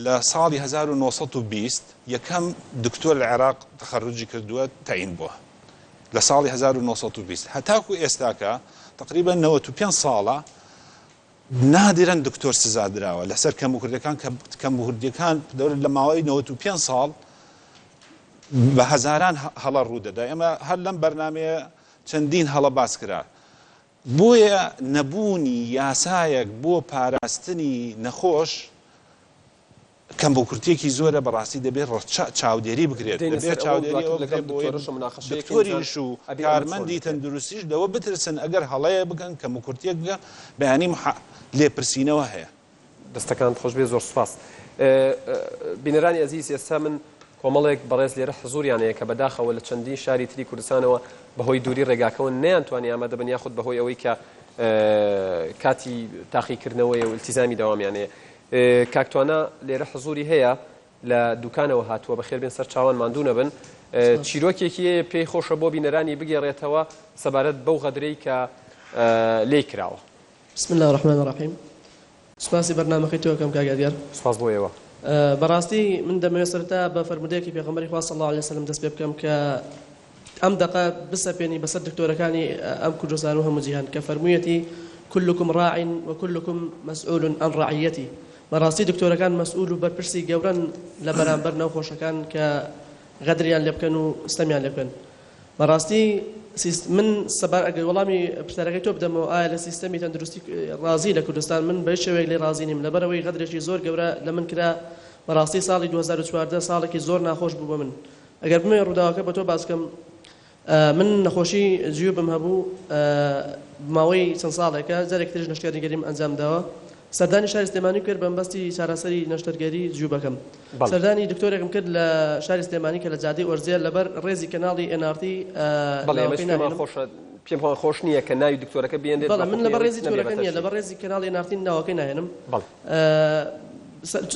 Speaker 5: لە ساڵی 1920 یەکەم دکتۆر لە عێراق تەخەڕوجی کردووە تەعین بووە لە ساڵی 1920 هەتاکو ئێستاکە تقریبا 95 ساڵە نادرەن دکتۆر سزا درراوە لەسەر کەموکردیەکان دەورە لە ماوەی 95 ساڵ بە هەزاران هەڵە ڕوودەدا ئێمە هەر لەم بەرنمەیە چەندین هەڵە باس کرا بۆیە نەبوونی یاسایەک بۆ پاراستنی نەخۆش کەم بۆ کورتێکی زۆرە بەڕاستی دەبێت چاودێری بکرێت دەبێت دکتۆریش و کارمەندی تەندروستیش دەوە بترسن ئەگەر هەڵەیە بگەن کەم و کورتێک بگە بەیانی لێپرسینەوە هەیە
Speaker 2: دەستەکان خۆش بێ زۆر سوپاس بینەرانی ئەزیز ئێستا من کۆمەڵێک بەڕێز لێرە حزوریانەیە کە بەداخەوە لە چەندین شاری تری کوردستانەوە بەهۆی دووری ڕێگاکەون نەیانتوانی ئامادە بن یاخود بەهۆی ئەوەی کە کاتی تاقیکردنەوەی و التیزامی داوامیانەیە کاکتوانە لێرە حزوری هەیە لە دوکانەوە هاتووە بەخێر بێن سەر چاوان ماندوو نەبن چیرۆکێکی پێی خۆشە بۆ بینەرانی بگێڕێتەوە سەبارەت بەو غەدرەی کە لێی کراوە
Speaker 6: بسم الله الرحمن الرحیم سپاسی بەرنامەکەی تۆ کەم کاگادیار
Speaker 2: سپاس بۆ ئێوە
Speaker 6: بەڕاستی من دەمەوێت سەرتا بە فەرمودەیەکی پێغەمبەری خوا صلی الله علیه وسلم دەست پێ بکەم کە ئەم دقە بسەپێنی بەسەر دکتۆرەکانی ئەم کوردستان و هەموو جیهان کە فەرموویەتی كلكم راع وكلكم مسؤول عن رعيته بەڕاستی دکتۆرەکان مەسئول و بەرپرسی گەورەن لە بەرامبەر نەوخۆشەکان کە غەدریان لێ بکەن و ستەمیان لێ بکەن بەڕاستی من وەڵامی پرسیارەکەی تۆ بدەمەوە ئایا لە سیستەمی تەندروستی ڕازی لە کوردستان من بە شێوەیەک لێ ڕازی نیم لەبەرەوەی غەدرێکی زۆر گەورە لە من کرا بەڕاستی ساڵی 2014 ساڵێکی زۆر ناخۆش بوو بە من ئەگەر بمێ ڕووداوەکە بە تۆ باس بکەم من نەخۆشی جیوبم هەبوو ماوەی چەند ساڵێکە جارێک ترش نەشتێنگەریم ئەنجام داوە سەردانی شاری سلێمانی کرد بەمبەستی چارەسەری نەشتەرگەری جیوبەکەم سەردانی دکتۆرێکم کرد لە شاری سلێمانی کە لە جادەی ئۆرزێر لەبەر ڕێزی کەناڵی NRT
Speaker 2: پێم خۆش نییە کە ناوی دکتۆرەکە بێنێت
Speaker 6: من لەبەر ڕێزی دکتۆرەکە نییە لەبەر ڕێزی کەناڵی NRT ناوەکەی ناهێنم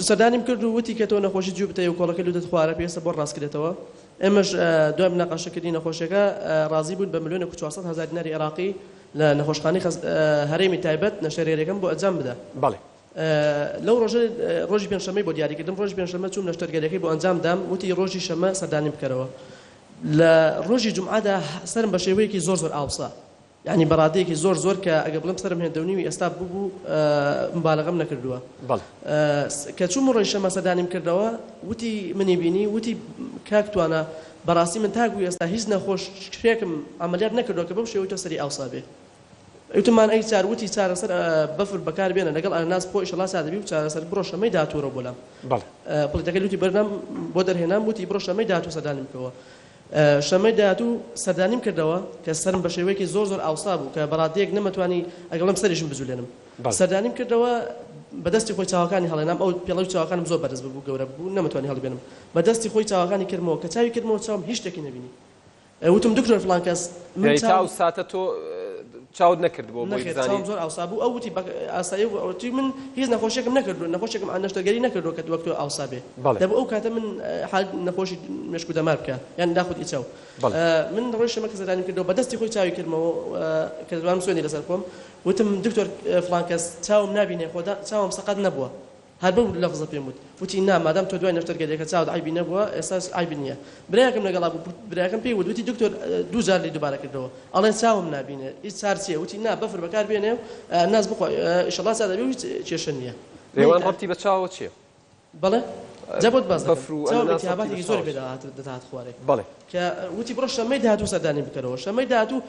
Speaker 6: سەردانیم کرد و وتی کە تۆ نەخۆشی جیوبتە و کۆڵەکە لودت خوارە پێویستە بۆ ڕاستکرێتەوە ئێمەش دوای مناقەشەکردنی نەخۆشیەکە ڕازی بوون بە 1,400,000 دیناری عێراقی لە نەخۆشخانەی هەرێمی تایبەت نەشتەرگەریەکەم بۆ ئەنجام بدە لەو ڕۆژی پێنجشەمەی بۆ دیاریکردم ڕۆژی پێنجشەمە چووم نەشتەرگەریەکەی بۆ ئەنجام دام وتی ڕۆژی شەمە سەردانی بکەرەوە لە ڕۆژی جومعەدا سەرم بە شێوەیەکی زۆر ئاوسا یعنی بەڕادەیەکی زۆر کە ئەگە بڵم سەرم هێندەونیوی ئێستا بوو مبالغەم نەکردووە کە چووم ڕۆژی شەمە سەردانیم کردەوە وتی منی بینی وتی کاک توانە بەڕاستی من تاگوی ئێستا هیچ نەخۆشکرێکم عملیات نەکردەوە کە بەم شێوەی تۆ سەری ئاوسا بێ ئەوتمان ئەی چار وتی چارەسەر بەفر بەکار بێنە لەگەڵ ئەناس بۆ ئیشەڵا سادەبی و چارەسەر بڕۆ شەمەی داهاتووەرە بۆلام پڵیتەکەی وتی بەرنام بۆ دەرهێنام وتی بڕۆ شەمەی داهاتوو سەردانیم بکەوە شەمەی داهاتوو سەردانیم کردەوە کە سەرم بە شێوەیەکی زۆر ئاوسا بوو کە بەڕادەیەک نەمەتوانی ئەگەڵم سەریشم بجولێنم سەردانیم کردەوە بەدەستی خۆی چاوەکانی هەڵێنام ئەو پێڵەی چاوەکانم زۆر بەرز بوو گەورە بوو نەمەتوانی هەڵبێنم بەدەستی خۆی چاوەکانی کردمەوە کە چاوی کردمەوە چاوم هیچ شتێکی نەبینی وتم دکتۆر فڵان کەس
Speaker 2: من چاو ساتە تۆ چاود نەکرد بۆ
Speaker 6: چاوم زۆر ئاوسا بوو ئەو وتی ئاسایی وتی من هیچ نەخۆشیێکم نەکردو نەخۆشێکم نەشتەرگەری نەکردو کە وەک تۆ ئاوسا بێ دەبوو ئەو کاتە من حال نەخۆشی مێشک و دەمار بکە یان داخود ئیچاو من ڕۆژ شەمە کە سەردانیم کردەوە بەدەستی خۆی چاوی کردمەوە کە دوام سوێنی لەسەر خۆم وتم دکتۆر فڵان کەس چاوم نابینێ خۆدا چاوم سەقەت نەبووە هەر بەو لەفزە پێم وت وتی نا مادام تۆ دوای نەشتەرگەریەکە چاوت عیبی نەبووە ئێستا عیبی نییە برایەکەم لەگەڵا بوو برایەکەم پێی وتی دکتۆر دوو جار لی دووبارە کردەوە ئەڵێن چاوم نابینێ هیچ چار چییە وتی نا بەفر بەکار بێنێ و ناز بخۆ ئیشەڵا سادەبی و هیچ کێشە نییە
Speaker 2: ڕێوان ڕەبتی بە چاوە چییە
Speaker 6: بەڵێ جابۆت باز ئەتیاباتی زۆر دەدات خوارێک
Speaker 2: بەڵێ
Speaker 6: کە وتی بڕۆ شەمەی داهاتوو سەردانی بکەرەوە شەمەی داهاتوو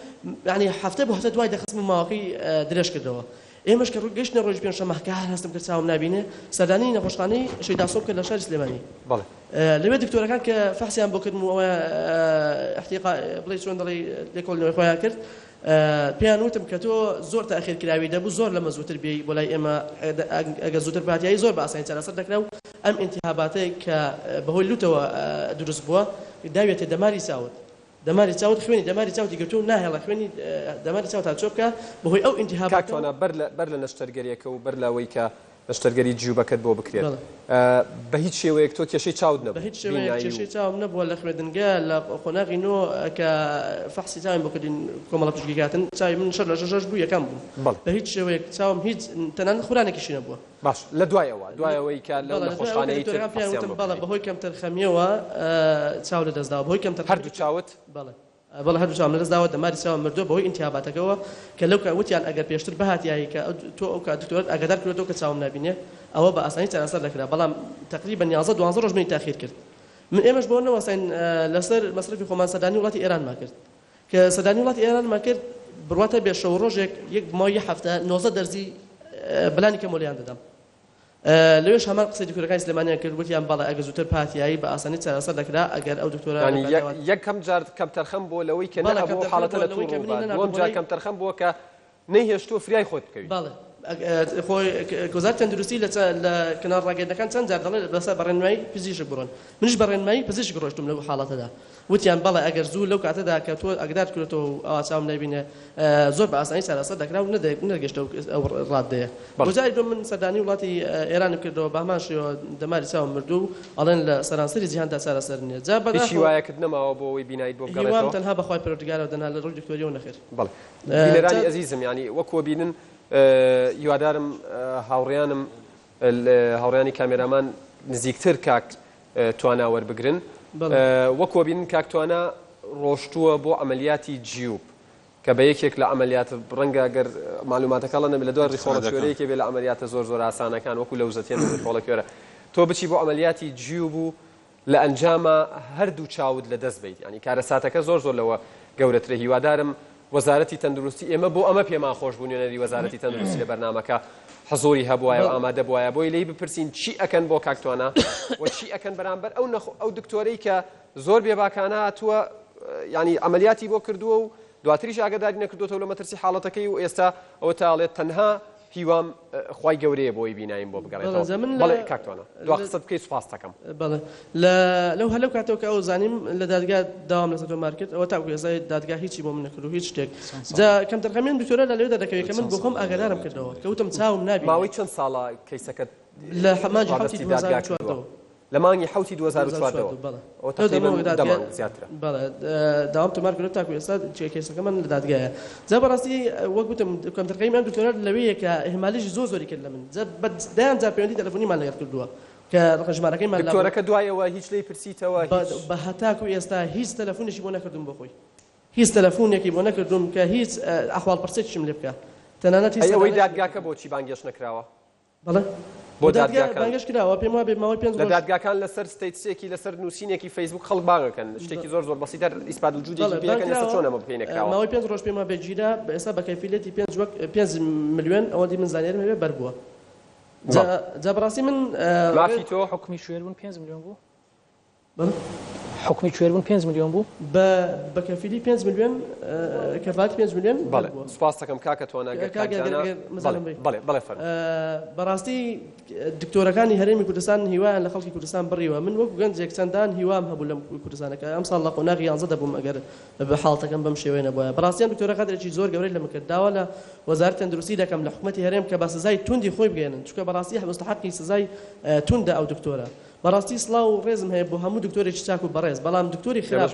Speaker 6: یعنی هەفتە بۆ هەفتە دوای دەخستم ماوەکەی درێژ کردەوە ئێمەش کە گەشتە ڕۆژ پێنجشەمە کە هەستم کرد چاوم نابینێ سەردانی نەخۆشخانەی شەیدا سۆب کرد لە شاری سلێمانی لەوێ دکتۆرەکان کە فەحسیان بۆ کردم ئەوە احتیقا بڵێ چۆن دەڵێ لێکۆڵینەوەی خۆیان کرد پێیان وتم کە تۆ زۆر تاخیر کراوی دەبوو زۆر لەمە زووتر بێی بۆ لای ئێمە ئەگە زووتر باتیایی زۆر بە ئاسانی چارەسەر دەکرا و ئەم ئینتیهاباتەی کە بەهۆی لوتەوە دروست بووە داوێتێ دەماری چاوت دەماری چاوت خوێنی دەماری چاوتی گرتو و ناهێڵە خوێنی دەماری چاوت تا چۆ بکە بەهۆی ئەو ئینتیهابات
Speaker 2: کاکتوانە بەر لە نەشتەرگەریەکە و بەر لەوەی کە نەشتەرگەری جیوبەکەت بۆ بکرێت بە هیچ شێوەیەک تۆ کێشەی چاوت نەبوو
Speaker 6: بە هیچ شێوەیەک کێشەی چاوم نەبووە لە خوێندنگە لە قۆناغی نۆ کە فەحسی چاویم بۆ کردین کۆمەڵە پشتگیرکاتن چاوی من شەر لە شەش بوو یەکەم بوو بە هیچ شێوەیەک چاوم هیچ تەنانەت خورانێکیشی نەبووە
Speaker 2: باش لە دوایەوەی کە لەو نەخۆشخانەی تر
Speaker 6: بەڵێ بەهۆی کەمتر خەمیەوە چاو لەدەستداوە بەهۆی کەمتر
Speaker 2: هەردوو چاوت
Speaker 6: بەڵێ هەردوو چاوم لەدەستداوە دەماری چاوم مردووە بەهۆی ئینتیهاباتەکەەوە کە لەو وتیان ئەگەر پێشتر بەهاتیایی کە تۆ ئەو کات دکتۆر ئاگادار کردەوە کە چاوم نابینێ ئەوە بە ئاسانی چارەسەر دەکرا بەڵام تقریبا 11-12 ڕۆژ منی تاخیر کرد من ئێمەش بۆ نەوەسین لەسەر مەسرفی خۆمان سەردانی وڵاتی ئێران ما کرد کە سەردانی وڵاتی ئێران ما کرد بڕواتە بێ شەو ڕۆژێک یەک ماوەی هەفتە 90 دەرزی بەلانی کەمۆلیان دەدەم لەوێش هەمان قسەی دکتۆرەکانی سلێمانیان کرد وتیان بەڵێ ئەگەر زووتر پاتیایی بە ئاسانی چارەسەر دەکرا ئەگەر ئەو دکتۆرە
Speaker 2: یەکەم جار کەمتەرخەم بۆ لەوەی کە نەبوو حاڵەتە لە توور دووەم جار کەمتەرخەم بووە کە نەیهێشتووە فریای خۆت بکەوی
Speaker 6: خۆی گۆزار تەندروستی لە کنار ڕاگەیەنەکان چەند جار دەڵێ بەسەر بەڕێنمایی پزیشک بڕۆن منش بەڕێنمایی پزیشک ڕۆشتم لەو حاڵەتەدا وتیان بەڵێ ئەگەر زوو لەو کاتەدا کە تۆ ئەگدار کردەوە ئەوە چاوم نبینێ زۆر بە ئاسانی چارەسەر دەکرا و نەگەشتە ئەو ڕادەیە گۆزاری دوم من سەردانی وڵاتی ئێرانم کردەوە بە هەمان شێوە دەماری چاوم مردوو ئەڵێن لە سەرانسەری جیهاندا چارەسەر نییە جا
Speaker 2: هیچ هیوایەکت نەماوە بۆ ئەوەی بینایت بۆ
Speaker 6: بگەڕێتەوە تەنها بەخوای پەروەردگارەوە دەنا لە ڕووی دکتۆریەوە نەخێر
Speaker 2: بەڵێ بینەرانی ئەزیزم یعنی وەکوە بینن هیوادارم هاوڕێیانم هاوڕێیانی کامێرامان نزیکتر کاک توانە وەربگرن وەکوە بینن کاک توانە ڕۆشتووە بۆ ئەمەلیاتی جیوب کە بە یەکێک لە ئەمەلیات ڕەنگە گەر معلوماتەکەڵەنە لە دوای ڕیخۆڵە کوێرەیەکێ بێ لە ئەمەلیاتە زۆر ئاسانەکان وەکو لە وزەتێن ڕیخۆڵە کوێرە تۆ بچی بۆ ئەمەلیاتی جیوب و لە ئەنجامە هەردوو چاود لە دەست بیت ینی کارەساتەکە زۆر لەوە گەورەترە هیوادارم وەزارەتی تەندروستی ئێمە بۆ ئەمە پێمان خۆش بوو نوێنەری وەزارەتی تەندروستی لە بەرنامەکە حزۆری هەبوایە و ئامادە بووایە بۆی لی بپرسین چی ئەکەن بۆ کاکتوانە و چی ئەکەن بەرامبەر ئەو دکتۆرەی کە زۆر بێباکانە هاتووە ینی ئەمەلیاتی بۆ کردووە و دواتریش ئاگاداری نەکردوێتەوە لە مەترسی حاڵەتەکەی و ئێستا ئەوە تاڵێت تەنها هیوام خوای گەورەیە بۆی بینایم بۆ بگەڕێتەوە بەڵێ کاکتوانە دو قسەت بکەی سوپاس دەکەم
Speaker 6: بەڵێ لەو هەلو کاتەوە کە ئەو زانیم لە دادگا داوام لەسەر تۆمار کرد ئەوە تاکو ێزای دادگا هیچی بۆ من نەکرد و هیچ شتێک جا کەم تەرخەمێن دکتۆرە لە لەوێدا دەکەوێت کە من بۆ خۆم ئاگادارم کردەوە کەوتم چاوم نابی
Speaker 2: ماوەی چەند ساڵە کەیسەکەت
Speaker 6: لە مانگی حوتی 2004
Speaker 2: لە مانگی حوتی 2004 زیاترە
Speaker 6: داوام تۆمار کرد تاکو ئێستا کێسەکە من لە دادگایە جا بەڕاستی وەک گوتم کەم تەرخەمی ئەم دکتۆرە لەوەیە کە ئێمالیش زۆری کرد لە من دایان جار پەیوەندی تەلەفۆنیمان لەگەڵ کردووە کە ڕقەژمارەکەیمان
Speaker 2: دکتۆرەکە دوایەوە هیچ لێی پرسیتەوە
Speaker 6: بە هەتاکو ئێستا هیچ تەلەفۆنێکی بۆ نەکردم بۆ خۆی هیچ تەلەفۆنێکی بۆ نەکردم کە هیچ ئەحواڵ پرسێکیشم لێ بکە تەنانەت
Speaker 2: ئەوەی دادگاکە بۆچی بانگێش نەکراوە
Speaker 6: بەڵێ
Speaker 2: بۆ دادگاکان
Speaker 6: بانگەش کراوە پێم وایە ماوەی 5
Speaker 2: لە دادگاکان لەسەر ستەیتسێکی لەسەر نووسینێکی فەیسبوک خەڵک باگەکەن شتێکی زۆر بەسیتر ئیسپات وجودێکی پێەکەن ئێستا چۆن ئەمە پێی نەکراوە
Speaker 6: ماوەی 5 ڕۆژ پێم وایە بەجیرا ئێستا بە کەیفیلەتی 5 ملیۆن ئەوەندی من زانیارم هەبێ بەربووە جا بەڕاستی من
Speaker 2: مافی تۆ
Speaker 3: حکمی شوێر بوون 5 میلیۆن بوو حکمی کوێر بوون 5 میلیۆن بوو
Speaker 6: بە کەفیلی 5 میلیۆن کەفاڵەتی 5 میلیۆن
Speaker 2: سوپاس دەکەم کاکە بەڵێ
Speaker 6: بەڕاستی دکتۆرەکانی هەرێمی کوردستان هیوایان لە خەڵکی کوردستان بڕیوە من وەکو گەنجێک چەندان هیوام هەبوو لەم کوردستانەکە ئەم ساڵ لە قۆناغی 11 دەبووم ئەگەر بە حاڵەتەکەم بەم شێوەیە نەبووە بەڕاستیان دکتۆرە قەدرێکی زۆر گەورەی لە من کرداوە لە وەزارەتی تەندروستی دەکەم لە حکومەتی هەرێم کە بە سزای توندی خۆی بگەێنن چونکە بەڕاستی مستحقی سزای توندە ئەو دکتۆرە بەڕاستی سڵاو و ڕێزم هەیە بۆ هەموو دکتۆرێکی چاک و بەڕێز بەڵام دکتۆری خراپ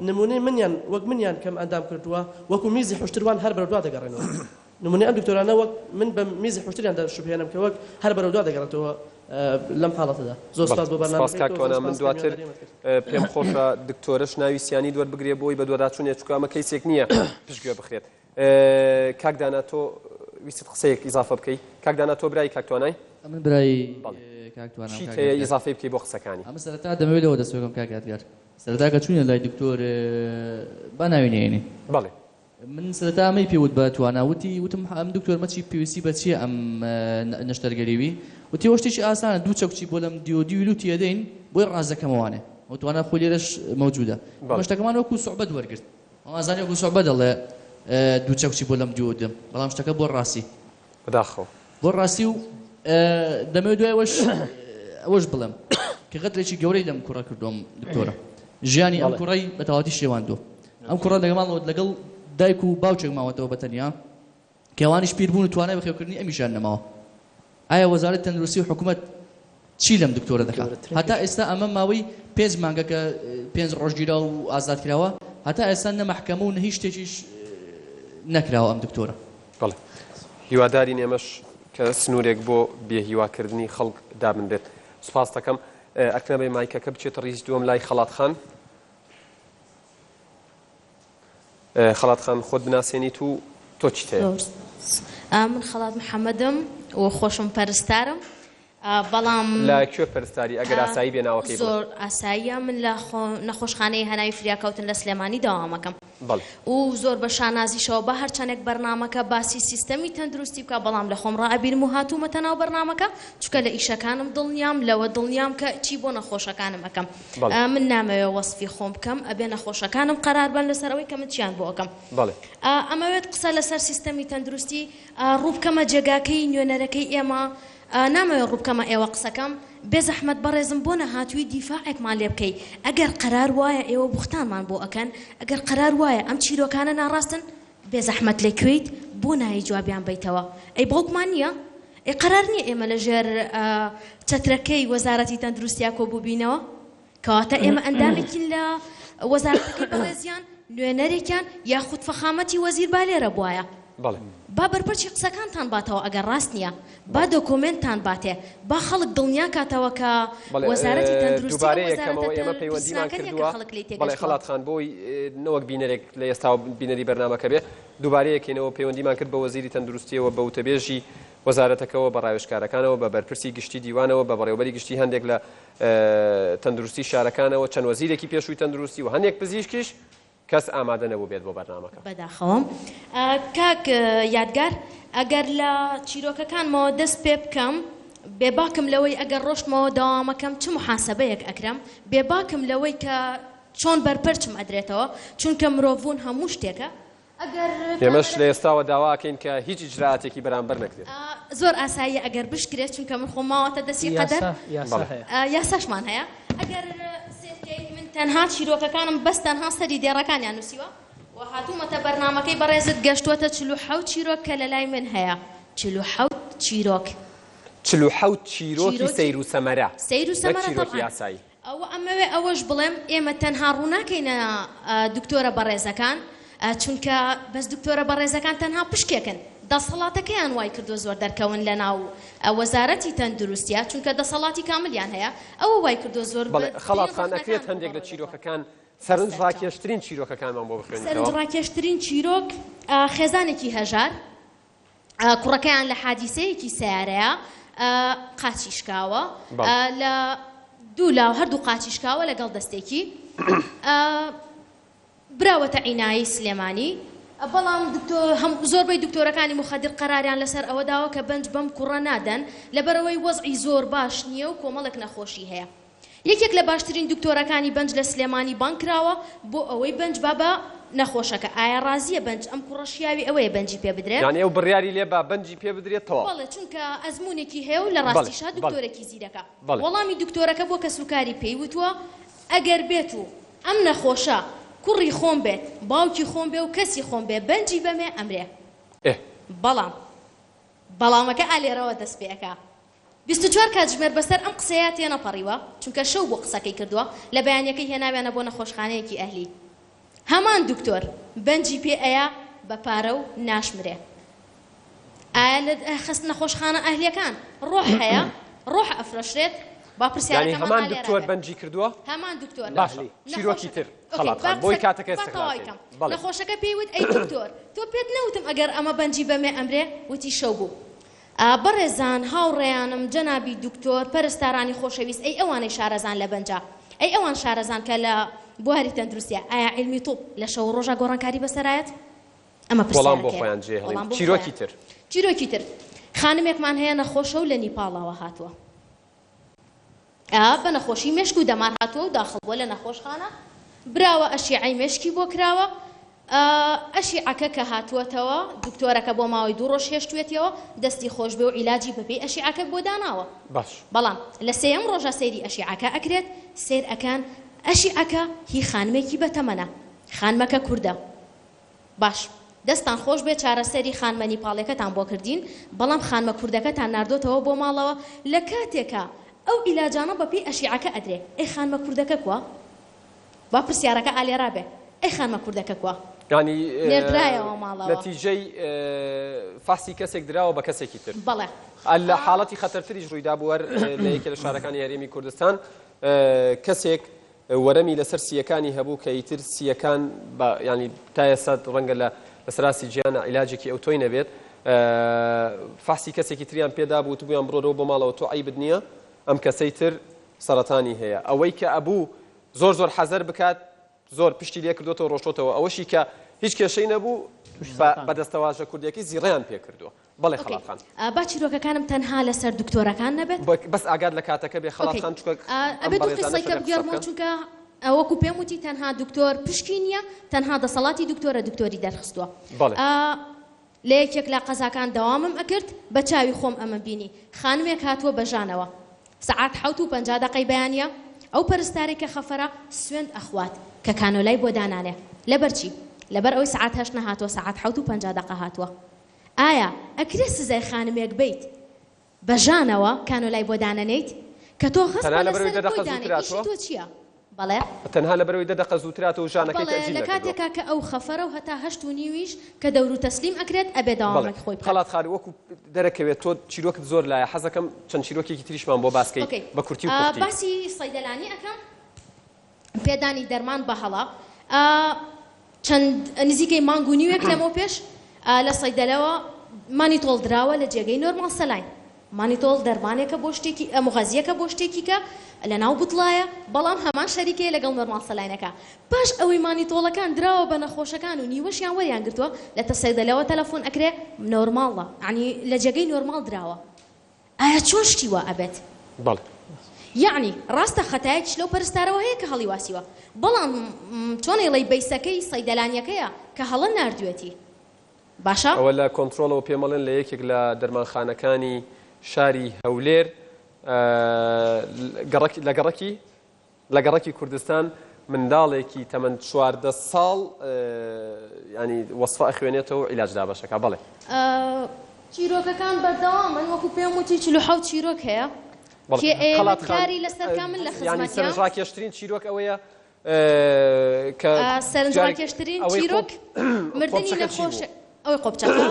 Speaker 6: نمونەی منیان وەک منیان کەم ئەندام کردووە وەکو میزی حوشتروان هەر بەرەو دوا دەگەڕێنەوە نمونەی ئەم دکتۆرانە وەک من بە میزی حوشتریان دەشوبهێنم کە وەک هەر بەرەو دوا دەگەڕێتەوە لەم حاڵەتەدا زۆر سپاس بۆ
Speaker 2: بەرنامەکەتوانە من دواتر پێم خۆشە دکتۆرەش ناوی سیانی دووەربگرێ بۆی بە دووەداچوونێ چکە ئەمە کەیسێک نییە پشتگوێ بخرێت کاکدانا تۆ ویست قسەیەک ئیزافە بکەی کاکدانا تۆ برای کاکتوانای
Speaker 7: من برای
Speaker 2: چیتەیە ئیزافەی بکەی بۆ قسەکانی
Speaker 7: ئەمە سەرەتا دەمەوێتەوە دەستۆکەم کاکاتگار سەرەتا کە چوونە لای دکتۆر با ناوینێنێ
Speaker 2: بەڵێ
Speaker 7: من سەرەتا ئەمەی پێوت بە تواناوتی وتم ئەم دکتۆر مەچی پێویستی بە چییە ئەم نەشتەرگەریوی وتی وە شتێکی ئاسانە دوو چەوچی بۆ لەم دیۆدیولو تێدەین بۆی ڕازەکەمەوانێ ئەو توانە خۆ لێرەش مەوجودە شتەکەمان وەکو سوعبەت وەرگرت ئەوازانی وەکو سوعبەت دەڵێ دوو چەوچی بۆ لەم دیۆدم بەڵام شتەکە بۆ ڕاستی
Speaker 2: بەداخەوە
Speaker 7: بۆ ڕاستی و دەمەوێت دوای ئەوەش بڵێم کە قەدرێکی گەورەی لەم کوڕە کردوم دکتۆرە ژیانی ئەم کوڕی بە تەواوەتی شێواندووە ئەم کوڕە لەگەڵ دایک و باوچێک ماوەتەوە بەتەنیا کەوانیش پیر بوون و توانای بەخێوکردنی ئەمیشان نەماوە ئایا وەزارەتی تەندروستی و حکوومەت چی لەم دکتۆرە دەکات هەتا ئێستا ئەمە ماوەی 5 مانگە کە 5 ڕۆژگیرا و ئازاد کراوە هەتا ئێستا نە مەحکەمە و نە هیچ شتێکیش نەکراوە ئەم دکتۆرە
Speaker 2: بەڵێ هیوادارین ئێمەش کە سنوورێک بۆ بێهیواکردنی خەڵک دابن بێت سوپاس دەکەم ئەکنەبەی مایکەکە بچێتە ڕیز دووەم لای خەڵاتخان خەڵاتخان خۆت بناسێنیت و تۆ چیتەیە
Speaker 8: من خەڵات محەممەدم و خۆشم پەرستارم بەڵام
Speaker 2: لە کوێ پەرستاری ئەگەر ئاسایی بێناوەکەی
Speaker 8: زۆر ئاساییە من لە نەخۆشخانەی هەناوی فریاکەوتن لە سلێمانی داوامەکەم و زۆر بە شانازیشەوە بە هەرچەندێک بەرنامەکە باسی سیستەمی تەندروستی بکە بەڵام لە خۆم ڕائبیرم و هاتوومەتە ناو بەرنامەکە چونکە لە ئیشەکانم دڵنیام لەوە دڵنیام کە چی بۆ نەخۆشەکانم ئەەکەم من نامەوێت وەسفی خۆم بکەم ئەبێ نەخۆشەکانم قەرار بن لەسەرەوەی کە من چیان بۆ ئەەکەم ئەمەوێت قسە لەسەر سیستەمی تەندروستی ڕووبکەمە جێگاکەی نوێنەرەکەی ئێمە نامەوێت ڕووبکەمە ئێوە قسەکەم بێزەحمەت بەڕێزم بۆ نەهاتووی دیفاعێکمان لێ بکەی ئەگەر قەرار وایە ئێوە بوختانمان بۆ ئەکەن ئەگەر قەرار وایە ئەم چیرۆکانە ناڕاستن بێزەحمەت لێکوێیت بۆ نایی جوابیان بیتەوە ئەی بەڵکمان نییە ئەی قەرار نییە ئێمە لەژێر چەترەکەی وەزارەتی تەندروستیا کۆبوو بینەوە کەواتە ئێمە ئەندامێکی لە وەزارەتەکەی بەڕێزیان نوێنەرێکیان یاخود فەخامەتی وەزیر با لێرە بوایە با بەرپەرچی قسەکانتان باتەوە ئەگەر ڕاست نییە با دۆکۆمنتتان باتێ با خەڵک دڵنیا کاتەوە کە وەزارەتی تەندروستی
Speaker 2: ئێمە پەیوەندیمان کردووە بەڵێ خەڵاتخان بۆی نەوەک بینەرێک لە ئێستا بینەری بەرنامەکە بێ دووبارەیەکێنەوە پەیوەندیمان کرد بە وەزیری تەندروستیەوە بە وتەبێژی وەزارەتەکەەوە بە ڕاوێژکارەکانەوە بە بەرپرسی گشتی دیوانەوە بە بەڕێوەبەری گشتی هەندێک لە تەندروستی شارەکانەوە چەند وەزیرێکی پێشووی تەندروستی و هەندێک پزیشکیش کەس ئامادە نەبوو بێت بۆ بەرنامەکە
Speaker 8: بەداخەوەم کاک یادگار ئەگەر لە چیرۆکەکانمەوە دەست پێ بکەم بێباکم لەوەی ئەگەر ڕۆشتمەوە داوامەکەم چ محاسبەیەک ئەکرم بێباکم لەوەی کە چۆن بەرپەرچم ئەدرێتەوە چونکە مرۆڤون هەموو شتێکە
Speaker 2: ئێمەش لە ئێستاوە داواکەین کە هیچ ئیجراتێکی بەرامبەر نەکرێت
Speaker 8: زۆر ئاساییە ئەگەر بشکرێت چونکە من خۆماوەتە دەستی قەدەر یاساشمان هەیە ئەگەر سێرکەی من تەنها چیرۆکەکانم بەس تەنها سەری دێڕەکانیان نووسیوە و هاتوومەتە بەرنامەکەی بەڕێزت گەشتووەتە 47 چیرۆک کە لە لای من هەیە 47 چیرۆک
Speaker 2: 47 چیرۆکی سەیر و سەمەرە
Speaker 8: سەیر و سەمەرە
Speaker 2: چیرۆکی یاسایی
Speaker 8: ئەوە ئەمەوێ ئەوەش بڵێم ئێمە تەنها ڕووناکەینە دکتۆرە بەڕێزەکان چونکە بەس دکتۆرە بەڕێزەکان تەنها پشکێکن دەسەڵاتەکەیان وای کردو زۆر دەرکەون لە ناو وەزارەتی تەندروستیە چونکە دەسەڵاتی کاملیان هەیە ئەوە وای کردو زۆر
Speaker 2: خەڵاتخان ئەکرێت هەندێک لە چیرۆکەکان سەرنج ڕاکێشترین چیرۆکەکانمان بۆ بخوێنیتەوە
Speaker 8: سەرنج ڕاکێشترین چیرۆک خێزانێکی هەژار کوڕەکەیان لە حادیسەیەکی سیارەیە قاچی شکاوە لە دوو لاو هەردوو قاچی شکاوە لەگەڵ دەستێکی براوەتە عینایی سلێمانی بەڵام زۆربەی دکتۆرەکانی مخەدر قەراریان لەسەر ئەوە داوە کە بەنج بەم کوڕە نادەن لەبەرەوەی وەزعی زۆر باش نییە و کۆمەڵێک نەخۆشی هەیە یەکێک لە باشترین دکتۆرەکانی بەنج لە سلێمانی بانکراوە بۆ ئەوەی بەنج بابە نەخۆشەکە ئایا ڕازیە بەنج ئەم کوڕەشیاوی ئەوەیە بەنجی پێ بدرێت
Speaker 2: یعنی ئەو بڕیاری لێ با بەنجی پێ بدرێتەوە
Speaker 8: بەڵێ چونکە ئەزمونێکی هەیە و لە ڕاستیشا دکتۆرێکی زیرەکە وەڵامی دکتۆرەکە بۆ کەسوکاری پێی وتووە ئەگەر بێت و ئەم نەخۆشە کوڕی خۆم بێت باوکی خۆم بێ و کەسی خۆم بێ بەنجی بەمێ ئەمرێ بەڵامەکە ئالێرەوە دەست پێەکە 24 کاتژمێر بەسەر ئەم قسەیە تێنەپەڕیوە چونکە شەو بۆ قسەکەی کردووە لە بەیانیەکەی هێناویانە بۆ نەخۆشخانەیەکی ئەهلی هەمان دکتۆر بەنجی پێ ئەیە بە پارە و ناشمرێ ئایا لە خست نەخۆشخانە ئەهلیەکان ڕۆح هەیە ڕۆح ئەفرەشرێت با پرسیارەکەمان
Speaker 2: هەمان دکتۆر بەنجی کردووە
Speaker 8: هەمان دکتۆر
Speaker 2: باشە چیرۆکی تر خەڵاتخان بۆی کاتەکە
Speaker 8: استقلالکەم نەخۆشەکە پێی وت ئەی دکتۆر تۆ پێت نەوتم ئەگەر ئەمە بەنجی بەمێ ئەمرێ وتی شەو بوو بەڕێزان هاوڕێیانم جەنابی دکتۆر پەرستارانی خۆشەویست ئەی ئەوانەی شارەزان لە بەنجا ئەی ئەوان شارەزان کە لە بواری تەندروستیە ئایا علمی توپ لە شەو ڕۆژە گۆڕانکاری بەسەرایەت ئەمە
Speaker 2: وەڵام بۆ خۆیان جێهێڵین
Speaker 8: چیرۆکی تر خانمێکمان هەیە نەخۆشە و لە نیپاڵەوە هاتووە بە نەخۆشی مێشک و دەمار هاتووە و داخڵ بۆ لە نەخۆشخانە براوە ئەشیعەی مێشکی بۆ کراوە ئەشیعەکە کە هاتووەتەوە دکتۆرەکە بۆ ماوەی 2 ڕۆژ هێشتوێتەوە دەستی خۆش بێ و عیلاجی بەپێی ئەشیعەکە بۆ داناوە بەڵام لە سێەم ڕۆژە سەیری ئەشیعەکە ئەکرێت سیر ئەکان ئەشیعەکە هی خانمێکی بەتەمەنە خانمەکە کووردە باش دەستان خۆش بێ چارەسەری خانمە نیپاڵەکەتان بۆ کردین بەڵام خانمە کوردەکەتان ناردۆتەوە بۆ ماڵەوە لە کاتێکە ئەو ئیلاجانە بەپێی ئەشیعەکە ئەدرێ ئەی خانمە کوردەکە کووە با پرسیارەکە ئالێرا بێ ئەی خانمە کوردەکە کووە
Speaker 2: ینی
Speaker 8: نێردرایەوە ماڵەوە
Speaker 2: نەتیجەی فاسی کەسێک دراوە بە کەسێکی تر
Speaker 8: بەڵێ
Speaker 2: لە حاڵەتی خەتەرتریش ڕوویدا بووە لە یەکێ لە شارەکانی هەرێمی کوردستان کەسێک وەرەمی لەسەر سیەکانی هەبوو کە ئیتر سیەکان ینی تا ئێستا ڕەنگە لە سەراسی گیانە عیلاجێکی ئەو تۆی نەبێت فاسی کەسێکی تریان پێدا بوو بوویان بڕۆرەوە بۆ ماڵەوە تۆ عیبت نییە ئەم کەسەی تر سەرەتانی هەیە ئەوەی کە ئەبوو زۆر حەزەر بکات زۆر پشتی لێ کردوتەوە ڕۆشتەوە ئەوەشی کە هیچ کێشەی نەبوو بەدەستەواژە کوردیەکەی زیڕیان پێ کردووە بەڵێ خەڵاتخان
Speaker 8: با چیرۆکەکانم تەنها لەسەر دکتۆرەکان نەبێت
Speaker 2: بەس ئاگاد لە کاتەکە بێ خەڵاتخان
Speaker 8: ئەبێت قسەیکە بگەڕمەوە چونکە ئەوەکو پێم وتی تەنها دکتۆر پشکی نییە تەنها دەسەڵاتی دکتۆرە دکتۆری دەرخستووە لە یەکێک لە قەزاکان دەوامم ئەکرد بە چاوی خۆم ئەمە بینی خانمێک هاتووە بەژانەوە سەعات 7:50 دقەی بەیانە ئەو پەرستارێکە خەفەرە سوێند ئەخوات کە کانۆلای بۆ دانانێ لەبەرچی لەبەر ئەوەی سەعات 8 نەهاتووە سەعات 7:50 دقە هاتووە ئایا ئەکرێ سزای خانمێک بیت بەژانەوە کانۆلای بۆ دانەنیت کە تۆ خەست تۆ چییە؟ بەڵێ
Speaker 2: تەنها لەبەرەوەی 10 دقە زووتراتەوە ژانەکەی تەجیل
Speaker 8: لە کاتێکا کە ئەو خەفەرە و هەتا 8:30 کە دەور و تەسلیم ئەکرێت ئەبێ داوامێکی خۆی
Speaker 2: خەڵاتخان وەکو دەرەکەوێت تۆ چیرۆکت زۆر لایە حەزەکەم چەند چیرۆکێکی تریشمان بۆ باسکەی بە کورتی و کوفتی
Speaker 8: باسی سەیدەلانی ئەەکەم پێدانی دەرمان بە هەڵا چەند نزیکەی مانگ و نیوێک لەمەوە پێش لە سەیدەلەوە مانیتۆڵ دراوە لە جێگەی نۆرمال سەلاین مانیتۆڵ دەرمانێکە بۆ شتێکی مغازیەکە بۆ شتێکی کە لە ناو بوتڵایە بەڵام هەمان شەریکەیە لەگەڵ نۆرمال سەلاینەکە پاش ئەوەی مانیتۆڵەکان دراوە بە نەخۆشەکان و نیوەشیان وەریان گرتووە لە سەیدەلەوە تەلەفۆن ئەکرێ نۆرماڵە عنی لە جێگەی نۆرمال دراوە ئایا چۆن شتی وە ئەبێت
Speaker 2: بەڵێ
Speaker 8: یعنی ڕاستە خەتایەکیش لەو پەرستارەوە هەیە کە هەڵی واسیوە بەڵام چۆنێڵی بەیسەکەی سەیدەلانیەکەیە کە هەڵە ناردوێتی باشە
Speaker 2: ئەوە لە کۆنتترۆلەوە پێمەڵێن لە یەکێک لە دەرمانخانەکانی شاری هەولێر لە گەڕەکی کوردستان منداڵێکی تەمەند 14 ساڵ ینی وەسفە ئەخوێنێتەوە عیلاجدا بەشەکە بەڵێ
Speaker 8: چیرۆکەکان بەردەوامن وەکو پێم وتی 47 چیرۆک هەیە کاری لەسەر کامل لە خزمەتیان
Speaker 2: سەرنجڕاکێشترین چیرۆک ئەوەیە کە
Speaker 8: سەرنجڕاکێشترین چیرۆک مردنی نەخۆش ئەوەی قۆبچەکە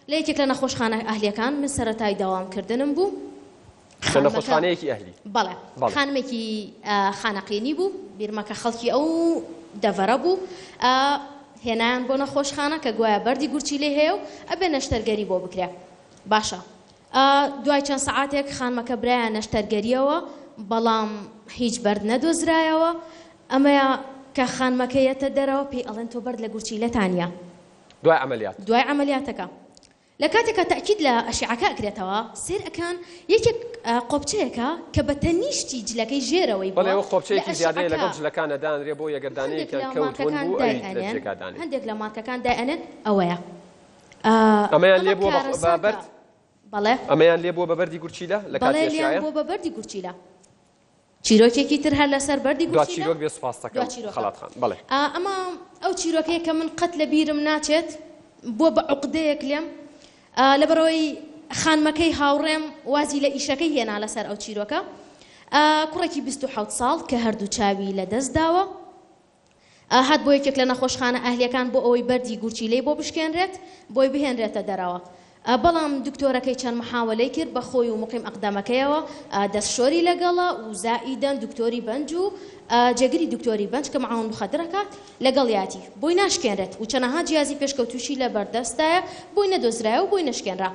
Speaker 8: لە یەکێک لە نەخۆشخانە ئەهلیەکان من سەرەتای داوامکردنم بوو
Speaker 2: نەخۆشخانەیەکی ئەهلی
Speaker 8: بەڵێ خانمێکی خانەقینی بوو بیرمەکە خەڵکی ئەو دەڤەرە بوو هێنایان بۆ نەخۆشخانە کە گوایە بەردی گورچی لێ هەیە و ئەبێ نەشتەرگەری بۆ بکرێ باشە دوای چەند سەعاتێک خانمەکە برایە نەشتەرگەریەوە بەڵام هیچ بەرد نەدۆزرایەوە ئەمەیە کە خانمەکەیەتە دەرەوە پێی ئەڵێن تۆ بەرد لە گورچی لەتانە دوای عملیاتەکە لە کاتێکە تاکید لە ئەشعەکە ئەکرێتەوە سێر ئەکان یەکێک قۆبچەیەکە کە بە تەنیشتی جلەکەی ژێرەوەی
Speaker 2: بەڵێ ئەو قۆبچەیەکی زیادەیە لەگەڵ جلەکانە دانرێ بۆ یەگەردانەیەکە کەوتون بوو
Speaker 8: هەندێک لە مارکەکان دائەنێت ئەوەیە
Speaker 2: ئەمەیان لێ بووە بە بەرد
Speaker 8: بەڵێ
Speaker 2: ئەمەیان لێ بووە بە بەردی گورچیلە لە
Speaker 8: کاتێشایە بۆ بە بەردی گورچیلە چیرۆکێکی تر هەر لەسەر بەردی گورچیلە
Speaker 2: چیرۆک بێ سوپاسەکە خەڵاتخان بەڵێ
Speaker 8: ئەمە ئەو چیرۆکەیە کە من قەت لە بیرم ناچێت بۆ بە عوقدەیەک لێم لەبەرەوەی خانمەکەی هاوڕێم وازی لە ئیشەکەی هێنا لەسەر ئەو چیرۆکە کوڕێکی 27 ساڵ کە هەردوو چاوی لە دەست داوە هات بۆ یەکێک لە نەخۆشخانە ئەهلیەکان بۆ ئەوەی بەردی گورچیلەی بۆ بشکێنرێت بۆی بهێنرێتە دەرەوە بەڵام دکتۆرەکەی چەند محاولەی کرد بە خۆی و مقیم ئەقدامەکەیەوە دەستشۆری لەگەڵە و زائیدەن دکتۆری بەنج و جێگری دکتۆری بەنج کە معاون مخەدرەکە لەگەڵیاتی بۆی ناشکێنرێت و چەنەها جیازی پێشکەوتوشی لە بەردەستایە بۆی نەدۆزرایە و بۆی نشکێنرا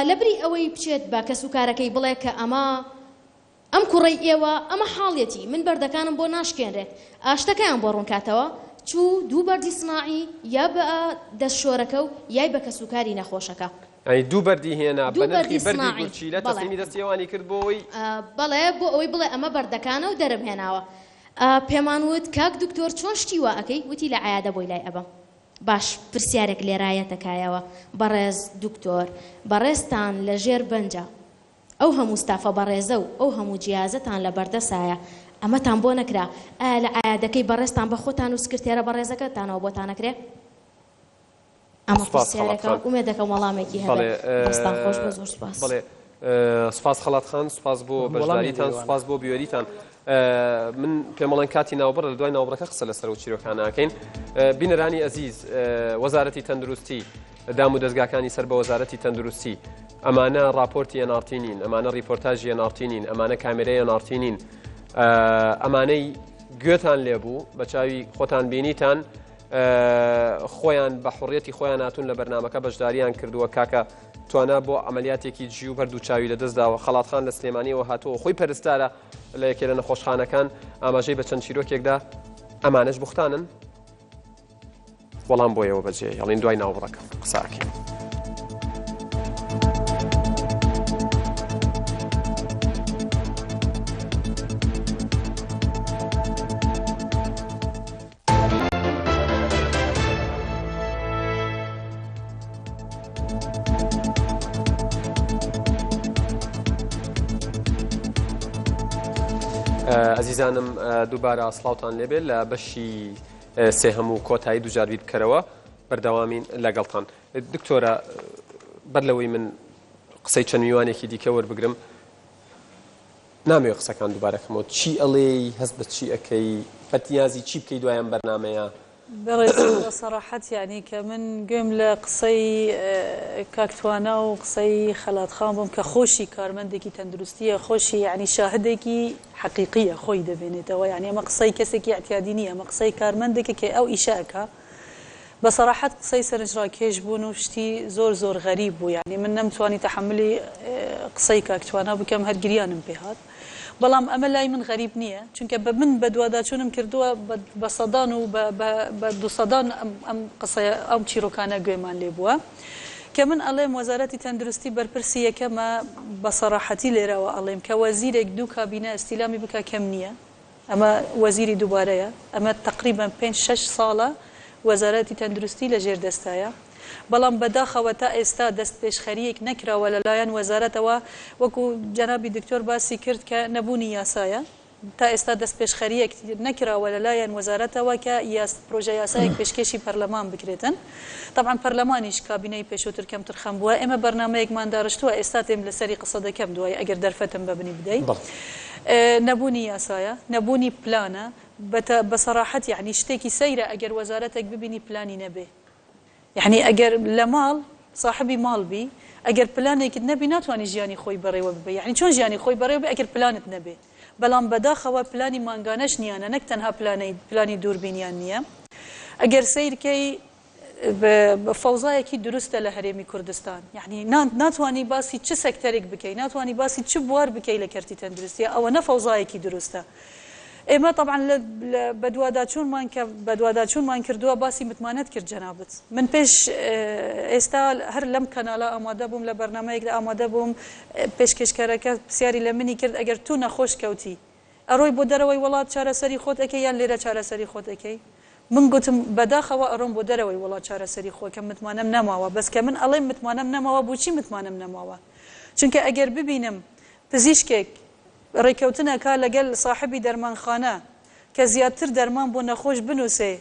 Speaker 8: لەبری ئەوەی بچێت بە کەسوکارەکەی بڵێ کە ئەم کوڕی ئێوە ئەمە حاڵەتی من بەردەکانم بۆ ناشکێنرێت شتەکەیان بۆ ڕوونکاتەوە چوو دوو بەردی سناعی یا بە دەستشۆرەکە و یای بە کەسوکاری نەخۆشەکە
Speaker 2: دوو بەردی هێنا بە نرخی بەردی گورچیلە تەسلیمی دەستیێوانی کرد بۆەوەی
Speaker 8: بەڵێ بۆ ئەوەی بڵێ ئەمە بەردەکانە و دەرم هێناوە پێمان وت کاک دکتۆر چۆن شتی وا ئەەکەی وتی لە عیادە بۆی لای ئەبم باش پرسیارێک لێرایەتەکایەوە بەڕێز دکتۆر بەڕێستان لە ژێر بەنجە ئەو هەموو ستافە بەڕێزە و ئەو هەموو جیازەتان لە بەردەسایە ئەمەتان بۆ نەکرا لە عیادەکەی بەڕێستان بە خۆتان و سکرتێرە بەڕێزەکەتانەوە بۆتان نەکرێ ئەمە پرسیارێکە ئومێد دەکەم وەڵامێکی هەستان خۆش بە زۆر سپاس
Speaker 2: بڵێ سپاس خەڵاتخان سپاس بۆ بەشداریتان سپاس بۆ بیۆریتان من پێمەڵێن کاتی ناوبڕ لە دوای ناوبڕەکە قسە لەسەر و چیرۆکانەکەین بینەرانی ئەزیز وەزارەتی تەندروستی دام و دەستگاکانی سەر بە وەزارەتی تەندروستی ئەمانە راپۆرتی ئەنارتینین ئەمانە ریپۆرتاژی ئەنارتینین ئەمانە کامێرەی ئەنارتینین ئەمانەی گوێتان لێبوو بە چاوی خۆتان بینیتان خۆیان بە حڕێتی خۆیان هاتوون لە بەرنامەکە بەشداریان کردووە کاکە توانە بۆ ئەمەلیاتێکی جی و بەردوو چاوی لە دەستداوە خەڵاتخان لە سلێمانیەوە هاتووە خۆی پەرستارە لە یەکێ لە نەخۆشخانەکان ئاماژەی بە چەند چیرۆکێکدا ئەمانەش بوختانن وەڵام بۆیەوە بەجێ هەڵین دوای ناوبڕەکە قساکەین ئەزیزانم دووبارە سڵاوتان لێبێت لە بەشی سێهەم و کۆتایی دووجاربیر بکەرەوە بەردەوامین لەگەڵتان دکتۆرە بەر لەوەی من قسەی چەند میوانێکی دیکە وەربگرم نامەوێت قسەکان دووبارەکەمەوە چی ئەڵێی هەست بە چی ئەەکەی بەتیازی چی بکەی دوایان بەرنامەیە
Speaker 4: بەڕێز سەراحەت یعنی کە من گوێم لە قسەی کاکتوانە و قسەی خەلاتخان بووم کە خۆشی کارمەندێکی تەندروستیە خۆشی یعنی شاهدێکی حەقیقیە خۆی دەبێنێتەوە یعنی ئەمە قسەی کەسێکی اعتیادی نییە ئەمە قسەی کارمەندێکە کە ئەو ئیشەکە بە سەراحەت قسەی سەرنجڕاکێش بوون و شتی زۆر زۆر غەریب بوو یعنی من نەمتوانی تەحملی قسەی کاکتوانە بکەم هەر گریانم پێ هات بەڵام ئەمە لای من غەریب نییە چونکە بە من بە دوواداچوونم کردووە بە سەدان و بە دووسەدان ئەم قسە ئەم چیرۆکانە گوێمان لێ بووە کە من ئەڵێم وەزارەتی تەندروستی بەرپرسی یەکەمە بە سەراحەتی لێرەوە ئەڵێم کە وەزیرێک دوو کابینە ئەستیلامی بکە کەم نییە ئەمە وەزیری دووبارەیە ئەمە تقریبا 5-6 ساڵە وەزارەتی تەندروستی لە ژێر دەستایە بەڵام بەداخەوە تا ئێستا دەست پێشخەریەک نەکراوە لەلایەن وەزارەتەوە وەکو جەنابی دکتۆر باسی کرد کە نەبوونی یاسایە تا ئێستا دەست پێشخەریەک نەکراوە لەلایەن وەزارەتەوە کە پرۆژە یاسایەک پێشکەشی پەرلەمان بکرێتن طبعا پەرلەمانیش کابینەی پێشووتر کەمتر خەم بووە ئێمە بەرنامەیەکمان داڕشتووە ئێستا تێم لەسەری قسە دەکەم دوای ئەگەر دەرفەتم ببنی بدەیت نەبوونی یاسایە نەبوونی پلانە بەسەراحەت یعنی شتێکی سەیرە ئەگەر وەزارەتێک ببینی پلانی نەبێ یعنی ئەگەر لە ماڵ صاحبی ماڵ بی ئەگەر پلانێکت نەبی ناتوانانی ژیانی خۆی بەڕێوە ببێ یعنی چۆن ژیانی خۆی بەڕێوە بێ ئەگەر پلانت نەبێ بەڵام بەداخەوە پلانی مانگانەش نیانە نەک تەنها پلانی دووربینیان نییە ئەگەر سیرکەی فەوزایەکی دروستە لە هەرێمی کوردستان یعنی ناتوانانی باسی چ سەکتەرێک بکەی ناتوانانی باسی چ بوار بکەی لە کەرتی تەندروستی ئەوە نە فەوزایەکی دروستە ئێمە طبعا بەدواداچوونمان کردووە باسی متمانەت کرد جەنابەت من پێش ئێستا هەر لەم کەناڵە ئامادە بووم لە بەرنامەیەکدا ئامادە بووم پێشکەشکارەکە پرسیاری لە منی کرد ئەگەر تو نەخۆش کەوتی ئەڕۆی بۆ دەرەوەی وڵات چارەسەری خۆت ئەەکەی یان لێرە چارەسەری خۆت ئەەکەی من گوتم بەداخەوە ئەڕۆم بۆ دەرەوەی وڵات چارەسەری خۆکە متمانەم نەماوە بەس کە من ئەڵێم متمانەم نەماوە بۆچی متمانەم نەماوە چونکە ئەگەر ببینم پزیشکێک ڕێککەوتنەکە لەگەل صاحبی دەرمانخانە کە زیاتر دەرمان بۆ نەخۆش بنووسێ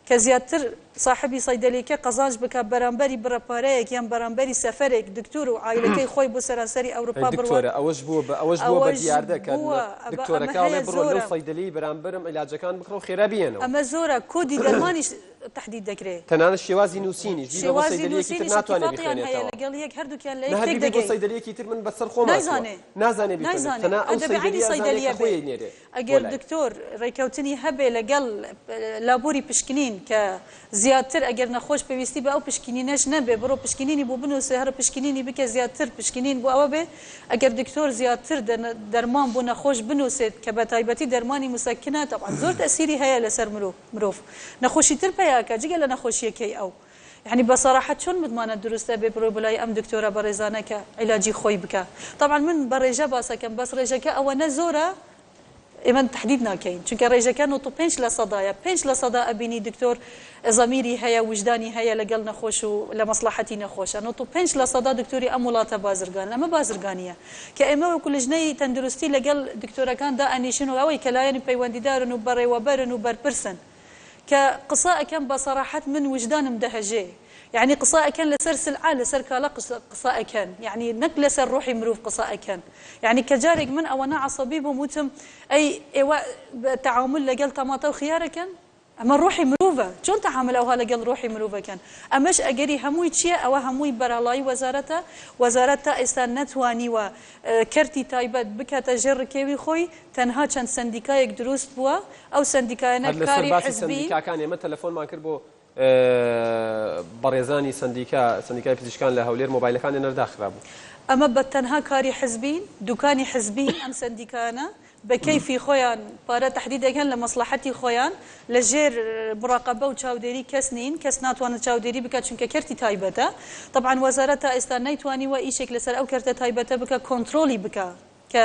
Speaker 4: کە زیاتر صاحبی سەیدەلێکە قەزانج بکە بەرامبەری بڕەپارەیەک یان بەرامبەری سەفەرێک دکتور و عایلەکەی خۆی بۆ سەرانسەری ئەوروپا
Speaker 2: بڕوە ئەوەش بووە بە دیاردەکە دکتۆرەکە بڕۆ لەو سەیدەلی بەرامبەرم عیلاجەکان بکڕۆ خێرا بێنەوە
Speaker 4: ئەمە زۆرە کۆدی دەرمانیش تحدید دەکرێت
Speaker 2: تەنانەت شێوازی نووسینیش سەیدەلیەکی تر ناتوانێت بخوێنێتەوە
Speaker 4: لەگەڵ یەک هەردووکیان لە یەک دەگەی
Speaker 2: سەیدەلیەکی تر من بەسەر خۆم نازانێ تەنها ئەو سەیدەلیە خۆی نێرێ
Speaker 4: ئەگەر دکتۆر ڕێککەوتنی هەبێ لەگەڵ لابووری پشکنین کە زیاتر ئەگەر نەخۆش پێویستی بە ئەو پشکنینەش نەبێ بڕۆ پشکنینی بۆ بنووسێ هەر پشکنینی بکە زیاتر پشکنین بۆ ئەوە بێ ئەگەر دکتۆر زیاتر دەرمان بۆ نەخۆش بنووسێت کە بە تایبەتی دەرمانی مسەکنە طبعا زۆر تەسیری هەیە لەسەر مرۆڤ نەخۆشی تر پیاکە جگە لە نەخۆشیەکەی ئەو يعني بصراحة شون متمانة درسته ببرو بلاي أم دكتورة بريزانة كعلاجي خوي بك طبعا من بريجة باسا كان بس ريجة أو نزورة إيمان تحديدنا كاين چونك ريجة كانوا تو بينش لصدا أبيني دكتور ضميري هيا وجداني هيا لقل نخوش لمصلحتي نخوش أنا تو بينش لصدا دكتوري أمولاتا بازرقان لما بازرقانية كإما وكل جني تندرستي لقل دكتورة كان دا أنيشنو أوي كلاين بيواندي دارن وبري وبرن وبربرسن كقصاء كان بصراحة من وجدان مدهجي يعني قصاء كان لسر عال لسر كالا قصاء كان يعني نك لسر روحي مروف قصاء كان يعني كجارك من أو أنا عصبي بموتم أي تعامل لقل طماطة وخيارة كان أما روحي مروفة شون تعامل أوها لقل روحي مروفة كان أماش أجري هموي شيء أو هموي برالاي وزارته استنتواني وكرتي تايبات بك تجر كيوي خوي تنها كان سنديكايك دروست بوا أو سنديكاي نكاري حزبي
Speaker 2: سنديكا كان يما تلفون ما كربو بەڕێزانی سندیکای پزیشکان لە هەولێر مۆبایلەکان نەردا خراببوو
Speaker 4: ئەمە بە تەنها کاری حزبین دوکانی حزبین ئەم سندیکانە بە کەیفی خۆیان پارە تحدیدەکەن لە مەسلحەتی خۆیان لە ژێر مراقەبە و چاودێری کەس نین کەس ناتوانێت چاودێری بکات چونکە کەرتی تایبەتە طبعا وەزارەتە ئێستا نەیتوانیوە ئیشێک لەسەر ئەو کەرتە تایبەتە بکە کۆنتترۆلی بکە کە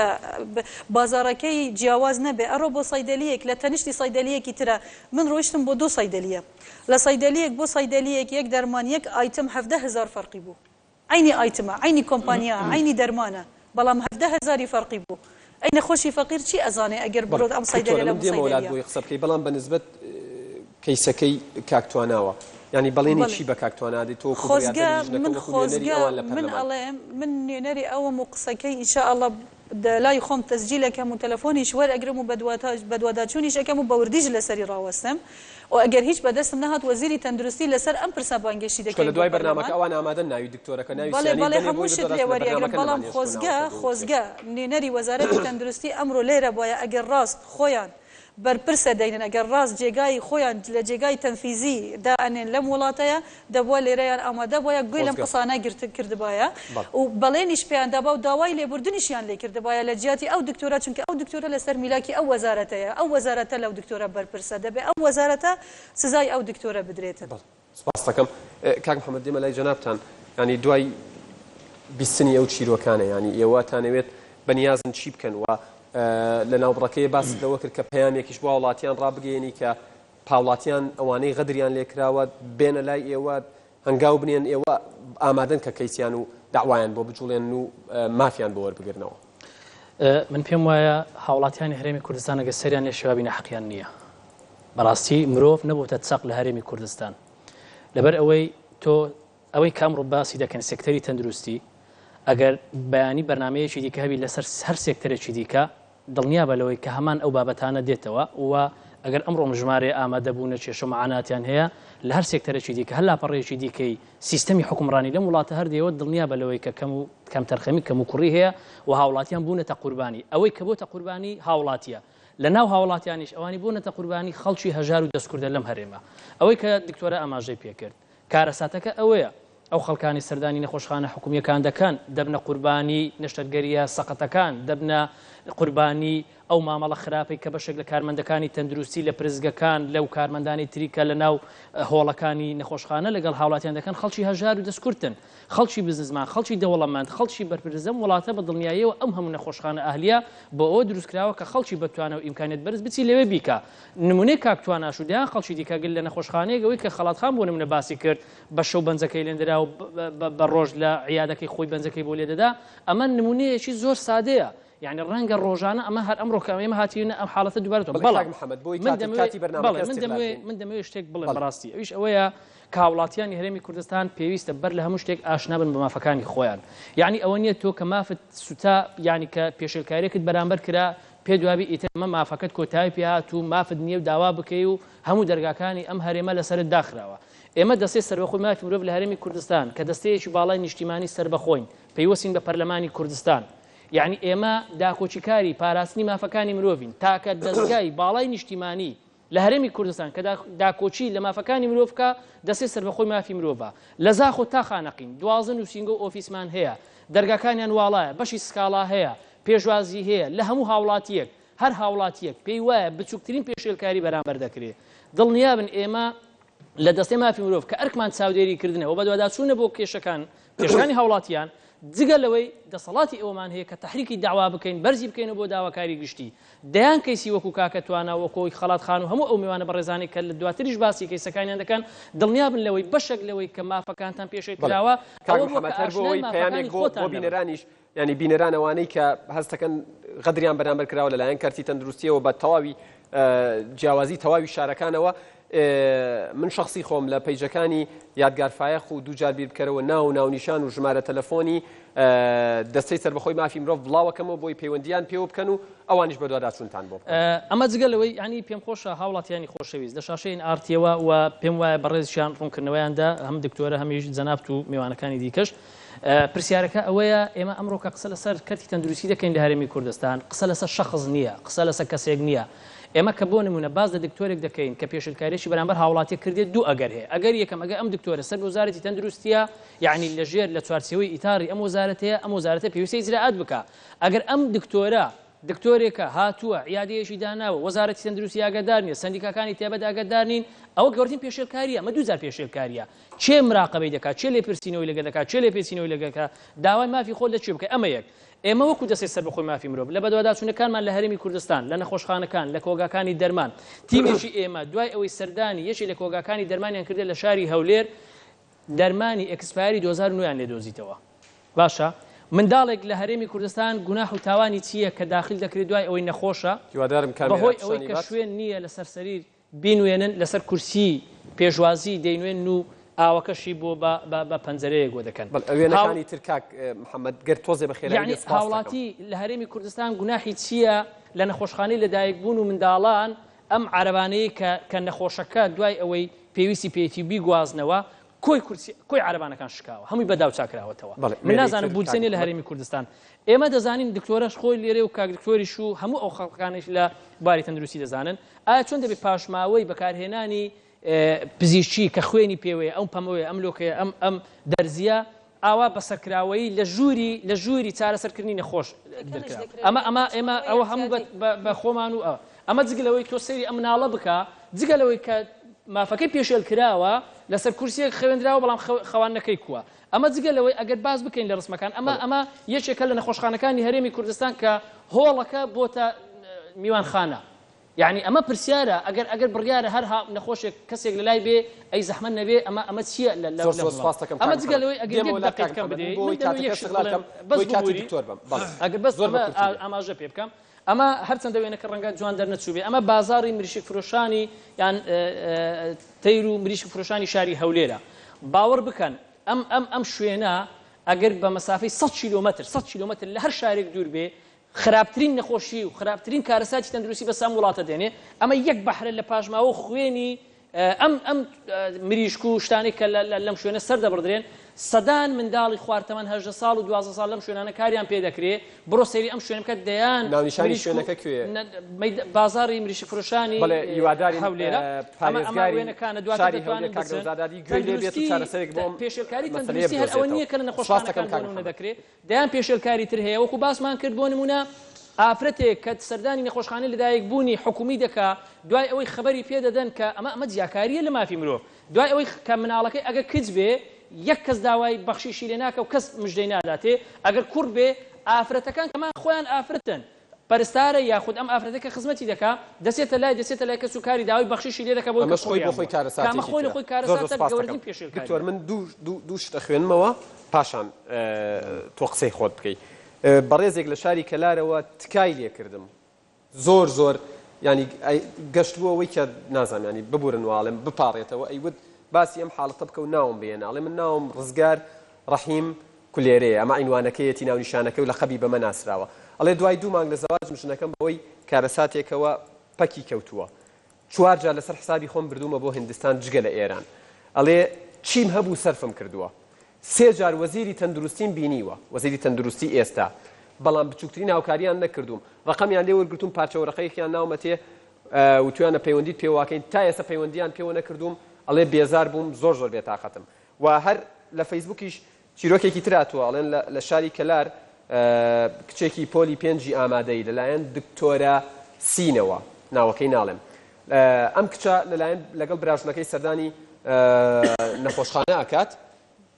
Speaker 4: بازارەکەی جیاواز نەبێ ئەڕۆ بۆ سەیدەلیەک لە تەنیشتی سەیدەلیەکی ترە من ڕۆیشتم بۆ 2 سەیدەلیە لە سەیدەلیەک بۆ سەیدەلیەک یەک دەرمان یەک ئایتم 17000 فەرقی بوو عینی ئایتمە عینی کۆمپانیا عینی دەرمانە بەڵام 17000 فەرقی بوو ئەی نەخۆشی فەقیر چی ئەزانێ ئەگەر بڕۆت ئەم سەیدەلیە لە
Speaker 2: بۆی قسە بکەی بەڵام بەنسبەت کەیسەکەی کاکتواناوە يعني بليني شي بكاكتوانا دي تو
Speaker 4: خوزقا من ألم من نينري أو مقصكي إن شاء الله لا يخوم تسجيلك كم تلفوني شوار أجرمو بدواداتشوني شكمو بورديج لسري راوسم وأجر هيش بدستم نهات وزيري تندرستي لسر أم برسابانجشي دكتور
Speaker 2: كل دواي برنامج أو أنا ما ناوي دكتورة كناوي
Speaker 4: سياني بالي هموش الدواري أجر بالام خوزقا نينري وزارة تندرستي أمره ليرة بويا أجر راست خويان برپرسە دەینن ئەگەر ڕاست جێگای خۆیان لە جێگای تەنفیزی دائنێن لەم وڵاتەیە دەبووە لێرەیان ئامادە بۆیە گوێ لەم قسانە کردبایە و بەڵێنیش پێیان دەبا و داوای لێبوردنیشیان لێ کردبایە لە جیاتی ئەو دکتۆرە چونکە ئەو دکتۆرە لەسەر میلاکی ئەو وەزارەتەیە ئەو وەزارەتە لەو دکتۆرە بەرپرسە دەبێ ئەو وەزارەتە سزای ئەو دکتۆرە بدرێتن.
Speaker 2: سپاس دەکەم کاک محەممەد دیمە لای جەنابتان ینی دوای بیستنی ئەو چیرۆکانە ینی ئێوە تانەوێت بەنیازن چی بکەن و لە ناوبڕەکەی باس لەوە کرد کە پەیامێکیش بۆ وڵاتیان ڕابگەێنی کە پاوڵاتیان ئەوانەی غەدریان لێکراوە بێنە لای ئێوە هەنگاو بنێن ئێوە ئامادەن کە کەیسیان و داوایان بۆ بجوڵێن و مافیان بۆ وەربگرنەوە.
Speaker 3: من پێم وایە هاوڵاتیانی هەرێمی کوردستان ئەگە سەریان لێ شێوابینە حەقیان نییە. بەڕاستی مرۆڤ نەبووتە چاق لە هەرێمی کوردستان لەبەر ئەوەی تۆ ئەوەی کامڕۆ باسی دەکەن سێکتەری تەندروستی ئەگەر بەیانی بەرنامەیەکی دیکە هەبی لەسەر هەر سێکتەرێکی دیکە دڵنیا بە لەوەی کە هەمان ئەو بابەتانە دێتەوە و ئەگەر ئەمڕۆ ژمارە ئامادەبوونە کێشە و معاناتیان هەیە لە هەر سێکتەرێکی دیکە هەر لاپەڕەیەکی دیکەی سیستەمی حکومڕانی لەم وڵاتە هەردێەوە دڵنیا بە لەوەی کە کەم تەرخەمی کەم و کوڕی هەیە و هاوڵاتیان بوونەتە قوربانی ئەوەی کە بۆتە قوربانی هاوڵاتیە لە ناو هاوڵاتیانیش ئەوانی بوونەتە قوربانی خەڵکی هەژار و دەستکوردە لەم هەرێمە ئەوەی کە دکتۆرە ئاماژەی پێکرد کارەساتەکە ئەوەیە ئەو خەڵکانی سەردانی نەخۆشخانە حکومیەکان دەکەن دەبنە قوربانی نەشتەرگەریە سەقەتەکان دەبنە قوربانی ئەو مامەڵە خراپەی کە بەشێک لە کارمەندەکانی تەندروستی لە پرزگەکان لەو کارمەندانی تریکە لە ناو هۆڵەکانی نەخۆشخانە لەگەڵ هاوڵاتیان دەکەن خەڵکی هەژار و دەستکورتن خەڵکی بزنسمان خەڵکی دەوڵەمەند خەڵکی بەرپرزەم وڵاتە بە دڵنیاییەوە ئەم هەموو نەخۆشخانە ئەهلیە بۆ ئەوە دروستکراوە کە خەڵکی بەتوانە و ئیمکانێت بەرز بچی لەوێ بیکە نمونەی کاکتواناش و دیان خەڵکی دیکەگەل لە نەخۆشخانەیەوەی کە خەڵاتخان بۆ نمونە باسی کرد بە شەو بەنجەکەی لێندرا و بە ڕۆژ لە عیادەکەی خۆی بەنجەکەی بۆ لێدەدا ئەمە نمونەیەکی زۆر سادەیە يعني ڕەنگە ڕۆژانە ئەمە هەر ئەمڕۆ ئێمە هاتیونە ئەم حاڵەتە دووبارەوە من دەمەوێت شتێک بڵێم بەڕاستی ئەویش ئەوەیە کە هاوڵاتیانی هەرێمی کوردستان پێویستە بەر لە هەموو شتێک ئاشنا بن بە مافەکانی خۆیان یعنی ئەوە نییە تۆ کە مافت سوتا یعنی کە پێشێلکاریەکت بەرامبەر کرا پێ دوابی ئیتەمە مافەکەت کۆتایی پێهات و مافت نییە و داوا بکەی و هەموو دەرگاکانی ئەم هەرێمە لەسەرت داخراوە ئێمە دەستەی سەربەخۆی مافی مرۆڤ لە هەرێمی کوردستان کە دەستەیەکی باڵای نیشتیمانی سەربەخۆین پەیوەستین بە پەرلەمانی کوردستان یعنی ئێمە داکۆچیکاری پاراستنی مافەکانی مرۆڤین تاکە دەستگای باڵای نیشتیمانی لە هەرێمی کوردستان کە داکۆچی لە مافەکانی مرۆڤکە دەستێ سەربەخۆی مافی مرۆڤە لە زاخۆ تا خانەقین دوازن و سینگە و ئۆفیسمان هەیە دەرگاکانیان واڵایە بەشی سکاڵا هەیە پێشوازی هەیە لە هەموو هاوڵاتیەک هەر هاوڵاتیەک پێی وایە بچووکترین پێشێلکاری بەرامبەر دەکرێت دڵنیابن ئێمە لە دەستەی مافی مرۆڤ کە ئەرکمان چاودێری کردنەوە بە دوواداچوونە بۆ پێشەکانی هاوڵاتیان جگە لەوەی دەسەڵاتی ئەومان هەیە کە تەحریکی داوا بکەین بەرزی بکەین بۆ داواکاری گشتی دەیان کەیسی وەکو کاکەتوانە وەکۆی خەڵات خان و هەموو ئەو میوانە بەڕێزانی کە لە دواتریش باسی کەیسەکانیان دەکەن دڵنیابن لەوەی بەشێک لەوەی کە مافەکانتان پێشێت کراوە
Speaker 2: بۆ بینەرانیش ینی بینەرانەوانەی کە هەستەکەن غەدریان بەرامبەر کراوە لەلایەن کارتی تەندروستیەوە بە تەواوی جیاوازی تەواوی شارەکانەوە من شخصی خۆم لە پەیجەکانی یادگارفایەخ و دووجار بیر بکەرەوە ناونیشان و ژمارە تەلەفۆنی دەستەی سەربەخۆی مافی مرۆڤ بڵاوەکەمەوە بۆی پەیوەندیان پێوە بکەن و ئەوانیش بە دوواداچوونتان بۆ
Speaker 3: ئەمە جگەلەوەی ینی پێم خۆشە هاوڵاتیانی خۆشەویست لە شاشەین ئارتیەوە و پێم وایە بەڕێزیان ڕوونکردنەوەیاندا هەم دکتۆرە هەمیش جەنابەت و میوانەکانی دیکەش پرسیارەکە ئەوەیە ئێمە ئەمڕۆ کە قسە لەسەر کەرتی تەندروستی دەکەین لە هەرێمی کوردستان قسە لەسەر شەخص نییە قسە لەسەر کەسێک نییە ئێمە کە بۆ نمونە باز لە دکتۆرێک دەکەین کە پێشلکاریشی بەرامبەر هاوڵاتی کردێت دوو ئەگەر هەیە ئەگەر یەکەم ئەگە ئەم دکتۆرە سەر وەزارەتی تەندروستیە یعنی لەژێر لە چوارچێوەی ئیتاری ئەم وەزارەتەیە ئەم وەزارەتە پێویستە ئیجراعات بکە ئەگەر ئەم دکتۆرێکە هاتووە عیادەیەشی داناوە وەزارەتی تەندروستی ئاگادار نیە سندیکاکانی تێبەت ئاگادار نین ئەوە گەورەترین پێشێلکاریە ئەمە دووجار پێشێلکاریە چێ مراقبەی دەکات چێ لێپرسینەوەی لەگە دەکات چێ لێپرسینەوەی لەگەکە داوای مافی خۆت لە چێ بکە ئەمە یەک ئێمە وەکو دەستەی سەربەخۆی مافی مرۆڤ لە بەدواداچوونەکانمان لە هەرێمی کوردستان لە نەخۆشخانەکان لە کۆگاکانی دەرمان تیمێکی ئێمە دوای ئەوەی سەردانی یەکی لە کۆگاکانی دەرمانیان کردێت لە شاری هەولێر دەرمانی ئەکسپایری 2009 لێ دۆزیتەوە باشە منداڵێک لە هەرێمی کوردستان گوناح و تاوانی چییە کە داخل دەکرێت دوای ئەوەی نەخۆشە بەهۆی ئەوەی کە شوێن نییە لەسەر سەریر بینوێنن لەسەر کورسی پێشوازی دەینوێن و ئاوەکەشی بۆ بە پەنجەرەیەک بۆ دەکەن
Speaker 2: ئەوێنەکانی ترکاک محەممەد گەر تۆزێ بەخێر
Speaker 3: یعنی هاوڵاتی لە هەرێمی کوردستان گوناحی چییە لە نەخۆشخانەی لەدایک بوون و منداڵان ئەم عەرەبانەیە کە نەخۆشەکە دوای ئەوەی پێویستی پێیەتی بیگوازنەوە کۆی عەرەبانەکان شکاوە هەمووی بەداو چاکراوەتەوە من نازانم بودجێنی لە هەرێمی کوردستان ئێمە دەزانین دکتۆرەش خۆی لێرێ و کاک دکتۆریش و هەموو ئەو خەڵکانش لە باری تەندروستی دەزانن ئایا چۆن دەبێت پاشماوەی بەکارهێنانی پزیشکی کە خوێنی پێوەیە ئەم پەمەوەی ئەم لۆکەیە ئەم دەرزیە ئاوا بەسەرکراوەی لە ژووری چارەسەرکردنی نەخۆش ئێمە ئەوە هەموو بە خۆمان و ئەمە جگەلەوەی تۆ سەیری ئەم مناڵە بکە جگەلەوەی کە مافەکەی پێشێل کراوە لەسەر کورسیەک خوێندراوە بەڵام خەوانەکەی کووە ئەمە جگە لەوەی ئەگەر باز بکەین لە ڕسمەکان ئەمە یەکێکە لە نەخۆشخانەکانی هەرێمی کوردستان کە هۆڵەکە بۆتە میوانخانە. یعنی ئەمە پرسیارە ئەگەر بڕیارە هەر نەخۆشێک کەسێک لە لای بێ ئەی زەحمەت نەبێ ئەمە چییە ئەمە جگە لەوەی ئەگەر دقیقەکەم بدەیت ئەگەر بەس ئاماژە پێ بکەم ئەمە هەرچەندە وێنەکە ڕەنگە جوان دەرنەچوبێ ئەمە بازاڕی مریشک فرۆشانی یان تەیر و مریشک فرۆشانی شاری هەولێرە. باوەڕ بکەن ئەم شوێنە ئەگەر بە مەسافەی 100 کیلۆمەتر لە هەر شارێک دوور بێ خراپترین نەخۆشی و خراپترین کارەساتی تەندروستی بە سام وڵاتە دێنێ. ئەمە یەک بەحرە لە پاژماوە خوێنی ئەم مریشک و شتانی کە لەم شوێنە سەر دەبڕدرێن سەدان منداڵی خواردەمەند 18 ساڵ و 12 ساڵ لەم شوێنانە کاریان پێ دەکرێت. بڕۆ سەیری ئەم شوێنەکە دەیان
Speaker 2: ناونیشانی شوێنەکە کوێ
Speaker 3: بازاڕی مریشک فرۆشانی هەولێرە. ئەمە وێنەکانە دواتر دەتوانن پێشێلکاری تەندروستی هەر ئەوە نییە کە لە نەخۆشخانەکان بۆنمونە دەکرێت دەیان پێشێلکاری تر هەیە وەکو باسمان کرد بۆ نمونە ئافرەتێک کە سەردانی نەخۆشخانە لەدایک بوونی حکومی دەکا دوای ئەوەی خبری پێدەدەن کە ئەمە جیاکاریە لە مافی مرۆڤ دوای ئەوەی کە مناڵەکەی ئەگەر کچ بێ یەک کەس داوای بەخشیشی لێ ناکە و کەس مژدەی ناداتێ ئەگەر کوڕ بێ ئافرەتەکان کەمان خۆیان ئافرەتن پەرستارە یاخود ئەم ئافرەتەکە خزمەتی دەکا دەچێتە لای کەس و کاری داوای بەخشیشی لێ دەکە بۆ
Speaker 2: خۆی
Speaker 3: کارەساتە گەوردن پێشێل.
Speaker 2: دکتۆر من دوو شتە خوێنمەوە پاشان تۆ قسەی خۆت بکەیت. بەڕێزێک لە شاری کەلارەوە تکای لێکردم زۆر ینی گەشتبووەوەی کە نازانم ینی ببورن واڵم بپاڕێتەوە ئەیوت باسی ئەم حاڵەتە بکە و ناوم بێناڵێ من ناوم ڕزگار ڕەحیم کولێرەیە ئەمە عینوانەکەیەتی ناونیشانەکە و لە خەبی بەمە ناسراوە ئەڵێ دوای 2 مانگ لە زەواجم ژنەکەم بەوەی کارەساتێکەوە پەکی کەوتووە 4 جار لەسەر حسابی خۆم بردوومە بۆ هیندستان جگە لە ئێران ئەڵێ چیم هەبوو سەرفم کردووە 3 جار وەزیری تەندروستیم بینیوە وەزیری تەندروستی ئێستا بەڵام بچووکترین هاوکاریان نەکردوم ڕقەمیان لێ وەرگرتوم پارچەوەرەقەیەکیان ناومەتێ و توانە پەیوەندیت پێواکەین تا ئێستا پەیوەندیان پێوە نەکردوم ئەڵێ بێزار بووم زۆر بێتاقەتم و هەر لە فەیسبووکیش چیرۆکێکی تراتوە ئەڵێن لە شاری کەلار کچێکی پۆلی 5 ئامادەی لەلایەن دکتۆرە سینەوە ناوەکەی ناڵێم ئەم کچە لەلایەن لەگەڵ براژنەکەی سەردانی نەخۆشخانە ئاکات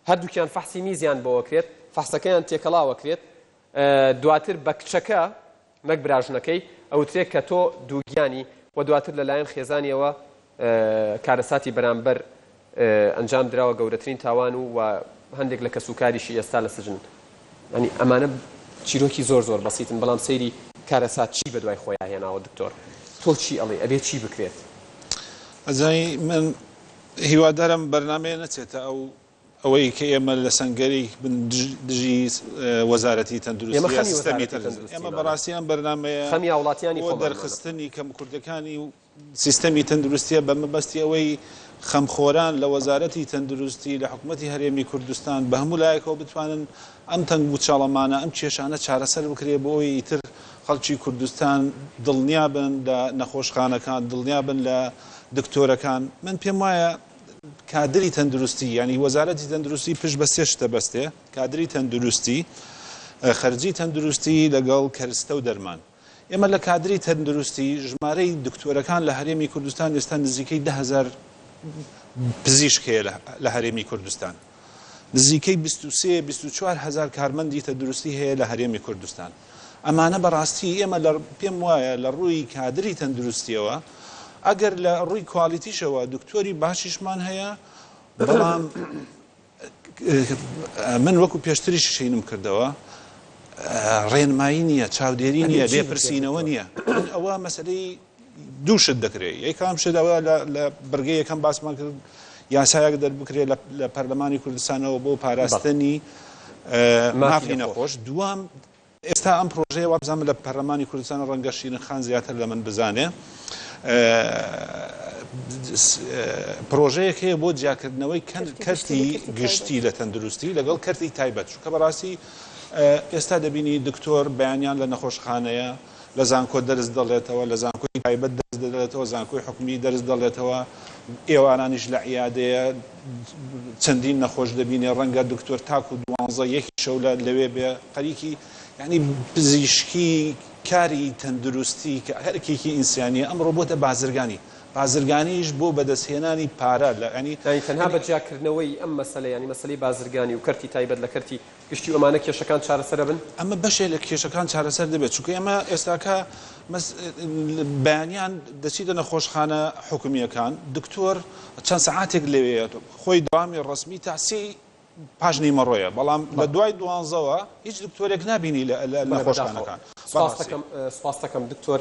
Speaker 2: هەردووکیان فەحسی میزیان بۆوە کرێت فەحسەکەیان تێکەڵاوە کرێت دواتر بە کچەکە نەک براژنەکەی ئەوترێت کە تۆ دووگیانی و دواتر لەلایەن خێزانیەوە کارەساتی بەرامبەر ئەنجام درراوە گەورەترین تاوان و هەندێک لە کەسوکاریشی ئێستا لە سجن ینی ئەمانە چیرۆکی زۆر بەسیتن بەڵام سەیری کارەسات چی بە دوای خۆیان هێناوە دکتۆر تۆ چی ئەڵێ ئەبێ چی بکرێت؟
Speaker 5: ئەزای من هیوادارم بەرنامەیە نەچێتە ئەوەی کە ئێمە لە سەنگەری دژی وەزارەتی تەندروستی سیستەمی تەندروستی ئێمە بەڕاستیان بەرنامەیە
Speaker 2: خەمی وڵاتیانی
Speaker 5: بۆ دەرخستنی کەم کوردەکانی و سیستەمی تەندروستیە بە مەبەستی ئەوەی خەمخۆران لە وەزارەتی تەندروستی لە حکوومەتی هەرێمی کوردستان بە هەموو لایەکەوە بتوانن ئەم تەنگ و چاڵەمانە ئەم کێشانە چارەسەر بکرێ بۆ ئەوەی ئیتر خەڵکی کوردستان دڵنیا بن لە نەخۆشخانەکان دڵنیا بن لە دکتۆرەکان من پێم وایە کادری تەندروستی ینی وەزارەتی تەندروستی پشت بە 3 شتە بەستێ کادری تەندروستی خەرجی تەندروستی لەگەڵ کەرستە و دەرمان ئێمە لە کادری تەندروستی ژمارەی دکتۆرەکان لە هەرێمی کوردستان ئێستا نزیکەی 10,000 پزیشک هەیە لە هەرێمی کوردستان نزیکەی 23-24 هزار کارمەندی تەندروستی هەیە لە هەرێمی کوردستان ئەمانە بەڕاستی ئێمە پێم وایە لە ڕووی کادری تەندروستیەوە ئەگەر لە ڕووی کوالیتیشەوە دکتۆری باشیشمان هەیە بەڵام من وەکو پێشتریش شینم کردەوە ڕێنمایی نییە چاودێری نییە لێپرسینەوە نییە ئەوە مەسلەی دووشت دەکرێت یەکام شتەوە لە بەرگەی یەکەم باسمان کرد یاسایەک دەربکرێت لە پەرلەمانی کوردستانەوە بۆ پاراستنی مافی نەخۆش دوام ئێستا ئەم پرۆژەیە وابزانم لە پەرلەمانی کوردستان ڕەنگە شیرینخان زیاتر لە من بزانێ پرۆژەیەک هەیە بۆ جیاکردنەوەی کەرتی گشتی لە تەندروستی لەگەڵ کەرتی تایبەت چونکە بەڕاستی ئێستا دەبینی دکتۆر بەیانیان لە نەخۆشخانەیە لە زانکۆ دەرز دەڵێتەوە لە زانکۆی تایبەت دەرز دەڵێتەوە زانکۆی حکومی دەرز دەڵێتەوە ئێوارانیش لە عیادەیە چەندین نەخۆش دەبینێ ڕەنگە دکتۆر تاکو 12 یەکی شەو لەوێ بێ قەریکی یعنی پزیشکی کاری تەندروستی کە هەرکێکی ئینسانیە ئەمڕۆ بۆتە بازرگانی بازرگانیش بۆ بەدەستهێنانی پارە لە ینی
Speaker 2: تەنها بەجیاکردنەوەی ئەم مەسەلە ینی مەسەلەی بازرگانی و کەرتی تایبەت لە کەرتی گشتی و ئەمانە کێشەکان چارەسەر بن
Speaker 5: ئەمە بەشێ لە کێشەکان چارەسەر دەبێت چونکە ئێمە ئێستاکە بەیانیان دەچیتە نەخۆشخانە حکومیەکان دکتۆر چەند سەعاتێک لەوێت خۆی داوامی ڕسمی تاسی پاژنی مەڕۆیە بەڵام لە دوای دوانزەوە هیچ دکتۆرێک نبینی لە نەخۆشخانەکان.
Speaker 2: سپاس دەکەم دکتۆر